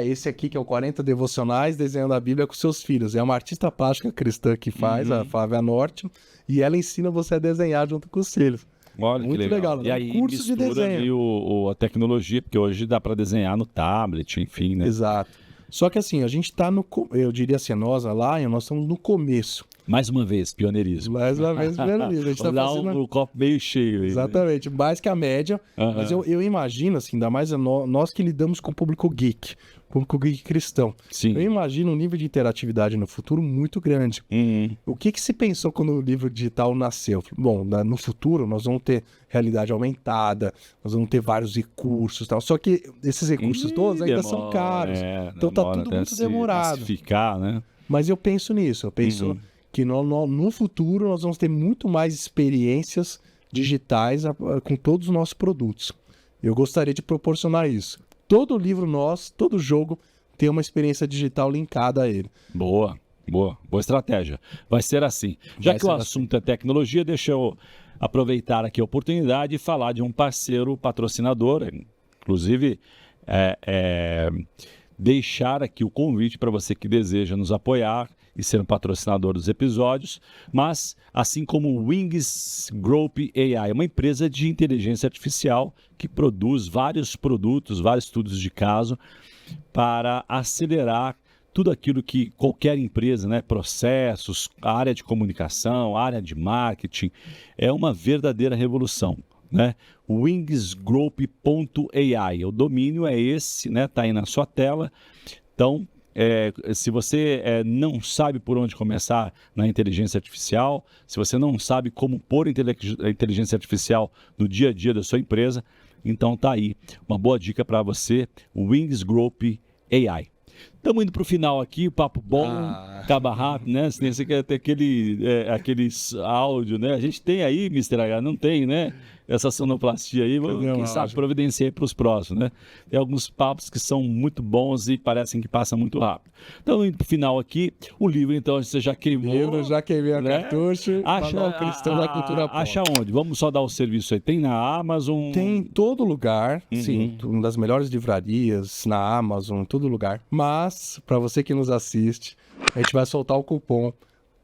Speaker 1: Esse aqui que é o 40 Devocionais Desenhando a Bíblia com seus filhos. É uma artista plástica cristã que faz, a Flávia Norte, e ela ensina você a desenhar junto com os filhos.
Speaker 2: Olha
Speaker 1: muito
Speaker 2: que legal.
Speaker 1: legal.
Speaker 2: E aí
Speaker 1: curso de
Speaker 2: mistura
Speaker 1: desenho.
Speaker 2: ali a tecnologia, porque hoje dá para desenhar no tablet, enfim, né?
Speaker 1: Exato. Só que assim, a gente tá eu diria assim, nós, a Lion, nós estamos no começo.
Speaker 2: Mais uma vez, pioneirismo.
Speaker 1: Mais uma vez, pioneirismo. A gente tá fazendo...
Speaker 2: o copo meio cheio aí.
Speaker 1: Exatamente, mais que a média. Mas eu imagino, assim, ainda mais nós que lidamos com o público geek cristão.
Speaker 2: Sim.
Speaker 1: Eu imagino um nível de interatividade no futuro muito grande. O que se pensou quando o livro digital nasceu? Bom, no futuro nós vamos ter realidade aumentada, nós vamos ter vários recursos e tal. Só que esses recursos todos ainda são caros. Então tá tudo muito demorado.
Speaker 2: Massificar, né?
Speaker 1: Mas eu penso nisso, eu penso que no futuro nós vamos ter muito mais experiências digitais com todos os nossos produtos. Eu gostaria de proporcionar isso. Todo livro nosso, todo jogo tem uma experiência digital linkada a ele.
Speaker 2: Boa estratégia. Vai ser assim. Já que o assunto é tecnologia, deixa eu aproveitar aqui a oportunidade e falar de um parceiro patrocinador, inclusive deixar aqui o convite para você que deseja nos apoiar e ser um patrocinador dos episódios, mas assim como o Wings Group AI, uma empresa de inteligência artificial que produz vários produtos, vários estudos de caso para acelerar tudo aquilo que qualquer empresa, né, processos, a área de comunicação, a área de marketing, é uma verdadeira revolução, né? wingsgroup.ai, o domínio é esse, né? Tá aí na sua tela. Então, se você não sabe por onde começar na inteligência artificial, se você não sabe como pôr a inteligência artificial no dia a dia da sua empresa, então tá aí uma boa dica para você, Wings Group AI. Estamos indo para o final aqui, o papo bom, acaba rápido, né? Se você quer ter aqueles áudio, né? A gente tem aí, Mr. H, não tem, né? Essa sonoplastia aí, quem sabe providenciar para os próximos, né? Tem alguns papos que são muito bons e parecem que passam muito rápido. Então, indo para o final aqui, o livro, então, você já queimou.
Speaker 1: O livro, já queimei a cartucho.
Speaker 2: Acha
Speaker 1: Cristão da cultura pop.
Speaker 2: Acha onde? Vamos só dar o serviço aí. Tem na Amazon?
Speaker 1: Tem em todo lugar, sim. Uma das melhores livrarias, na Amazon, em todo lugar. Mas, para você que nos assiste, a gente vai soltar o cupom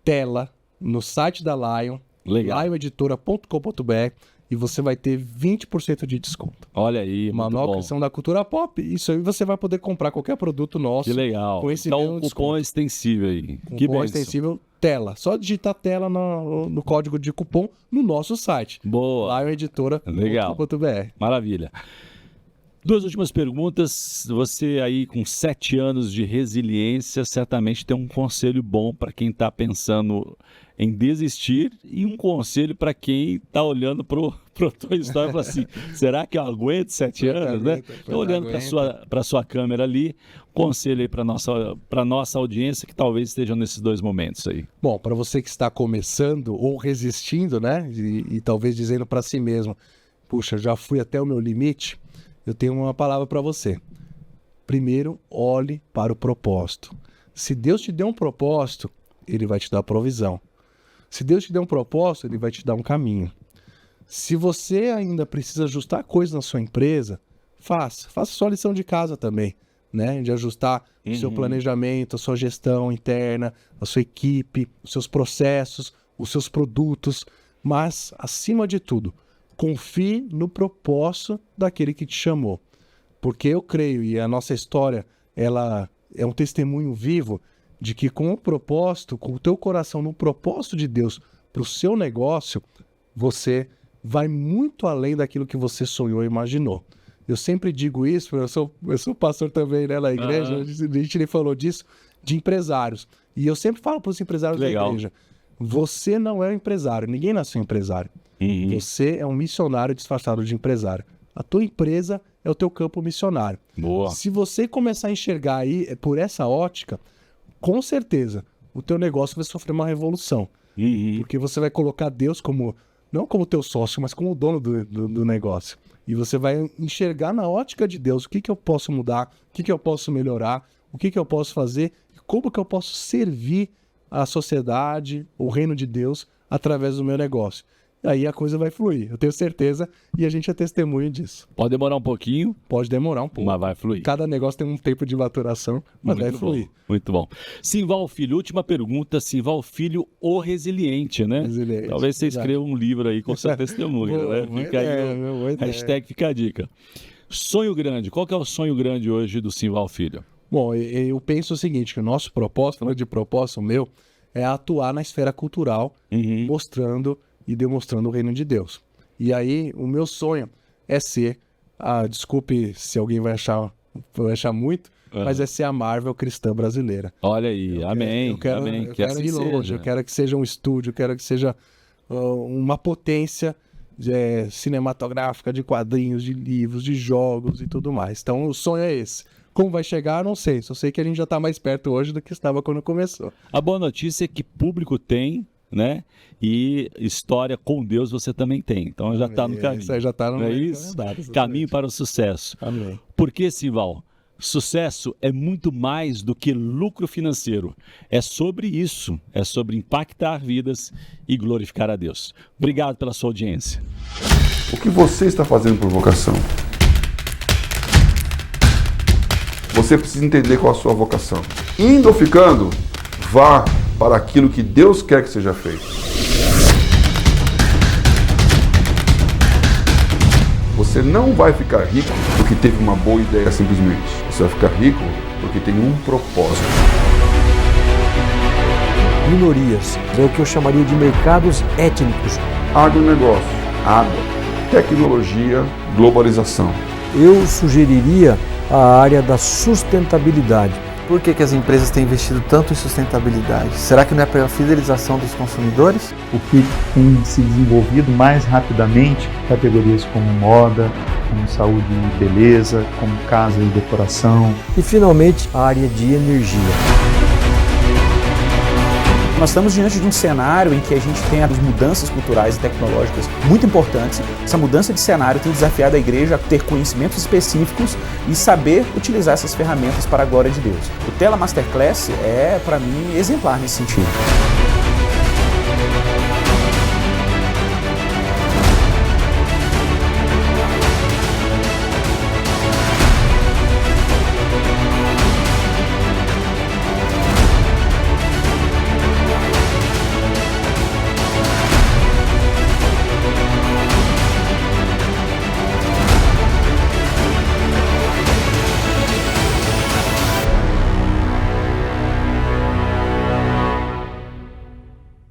Speaker 1: TELA no site da Lion, lioneditora.com.br, e você vai ter 20% de desconto.
Speaker 2: Olha aí,
Speaker 1: Manual Cristão da Cultura Pop. Isso aí você vai poder comprar qualquer produto nosso.
Speaker 2: Que legal.
Speaker 1: Com esse
Speaker 2: então, cupom extensível aí. Que
Speaker 1: cupom extensível TELA. Só digitar TELA no código de cupom no nosso site.
Speaker 2: Boa.
Speaker 1: lioneditora.com.br.
Speaker 2: Maravilha. Duas últimas perguntas. Você aí com 7 anos de resiliência, certamente tem um conselho bom para quem está pensando em desistir e um conselho para quem está olhando pro Toy Story e fala assim, será que eu aguento 7 anos, né? Estou olhando para sua câmera ali, conselho aí para nossa audiência que talvez esteja nesses dois momentos aí.
Speaker 1: Bom, para você que está começando ou resistindo, né? E talvez dizendo para si mesmo, puxa, já fui até o meu limite, eu tenho uma palavra para você. Primeiro, olhe para o propósito. Se Deus te deu um propósito, Ele vai te dar provisão. Se Deus te deu um propósito, Ele vai te dar um caminho. Se você ainda precisa ajustar coisas na sua empresa, faça sua lição de casa também, né? De ajustar o seu planejamento, a sua gestão interna, a sua equipe, os seus processos, os seus produtos. Mas, acima de tudo, confie no propósito daquele que te chamou. Porque eu creio, e a nossa história, ela é um testemunho vivo de que com o propósito, com o teu coração no propósito de Deus para o seu negócio, você vai muito além daquilo que você sonhou e imaginou. Eu sempre digo isso, eu sou pastor também, né, na igreja, a gente falou disso, de empresários. E eu sempre falo para os empresários da igreja, você não é um empresário, ninguém nasceu empresário. Você é um missionário disfarçado de empresário. A tua empresa é o teu campo missionário.
Speaker 2: Boa.
Speaker 1: Se você começar a enxergar aí por essa ótica, com certeza o teu negócio vai sofrer uma revolução. Porque você vai colocar Deus como, não como teu sócio, mas como o dono do negócio. E você vai enxergar na ótica de Deus o que eu posso mudar, o que eu posso melhorar, o que eu posso fazer, e como que eu posso servir a sociedade, o reino de Deus, através do meu negócio. aí a coisa vai fluir. Eu tenho certeza e a gente é testemunho disso.
Speaker 2: Pode demorar um pouquinho.
Speaker 1: Pode demorar um pouco.
Speaker 2: Mas vai fluir.
Speaker 1: Cada negócio tem um tempo de maturação, mas vai fluir.
Speaker 2: Muito bom. Simval Filho, última pergunta. Simval Filho, o resiliente, né?
Speaker 1: Resiliente.
Speaker 2: Talvez você escreva um livro aí com seu testemunho, né? Fica aí, hashtag fica a dica. Sonho grande. Qual que é o sonho grande hoje do Simval Filho?
Speaker 1: Bom, eu penso o seguinte, que o nosso propósito, falando de propósito meu, é atuar na esfera cultural, mostrando e demonstrando o reino de Deus. E aí, o meu sonho é ser, desculpe se alguém vai achar muito, mas é ser a Marvel cristã brasileira.
Speaker 2: Amém.
Speaker 1: Eu quero ir longe, eu quero que seja um estúdio, eu quero que seja uma potência cinematográfica, de quadrinhos, de livros, de jogos e tudo mais. Então o sonho é esse. Como vai chegar, não sei. Só sei que a gente já está mais perto hoje do que estava quando começou.
Speaker 2: A boa notícia é que público tem, né? E história com Deus você também tem. Então já está no caminho.
Speaker 1: Isso aí já está no
Speaker 2: caminho para o sucesso.
Speaker 1: Amém.
Speaker 2: Por que, Simval? Sucesso é muito mais do que lucro financeiro. É sobre isso. É sobre impactar vidas e glorificar a Deus. Obrigado pela sua audiência.
Speaker 3: O que você está fazendo por vocação? Você precisa entender qual a sua vocação. Indo ou ficando, vá para aquilo que Deus quer que seja feito. Você não vai ficar rico porque teve uma boa ideia simplesmente. Você vai ficar rico porque tem um propósito.
Speaker 4: Minorias, é o que eu chamaria de mercados étnicos.
Speaker 3: Agronegócio, água, tecnologia, globalização.
Speaker 4: Eu sugeriria a área da sustentabilidade.
Speaker 5: Por que as empresas têm investido tanto em sustentabilidade? Será que não é para a fidelização dos consumidores?
Speaker 6: O que tem se desenvolvido mais rapidamente, categorias como moda, como saúde e beleza, como casa e decoração.
Speaker 4: E, finalmente, a área de energia.
Speaker 7: Nós estamos diante de um cenário em que a gente tem as mudanças culturais e tecnológicas muito importantes. Essa mudança de cenário tem desafiado a igreja a ter conhecimentos específicos e saber utilizar essas ferramentas para a glória de Deus. O Tela Masterclass é, para mim, exemplar nesse sentido.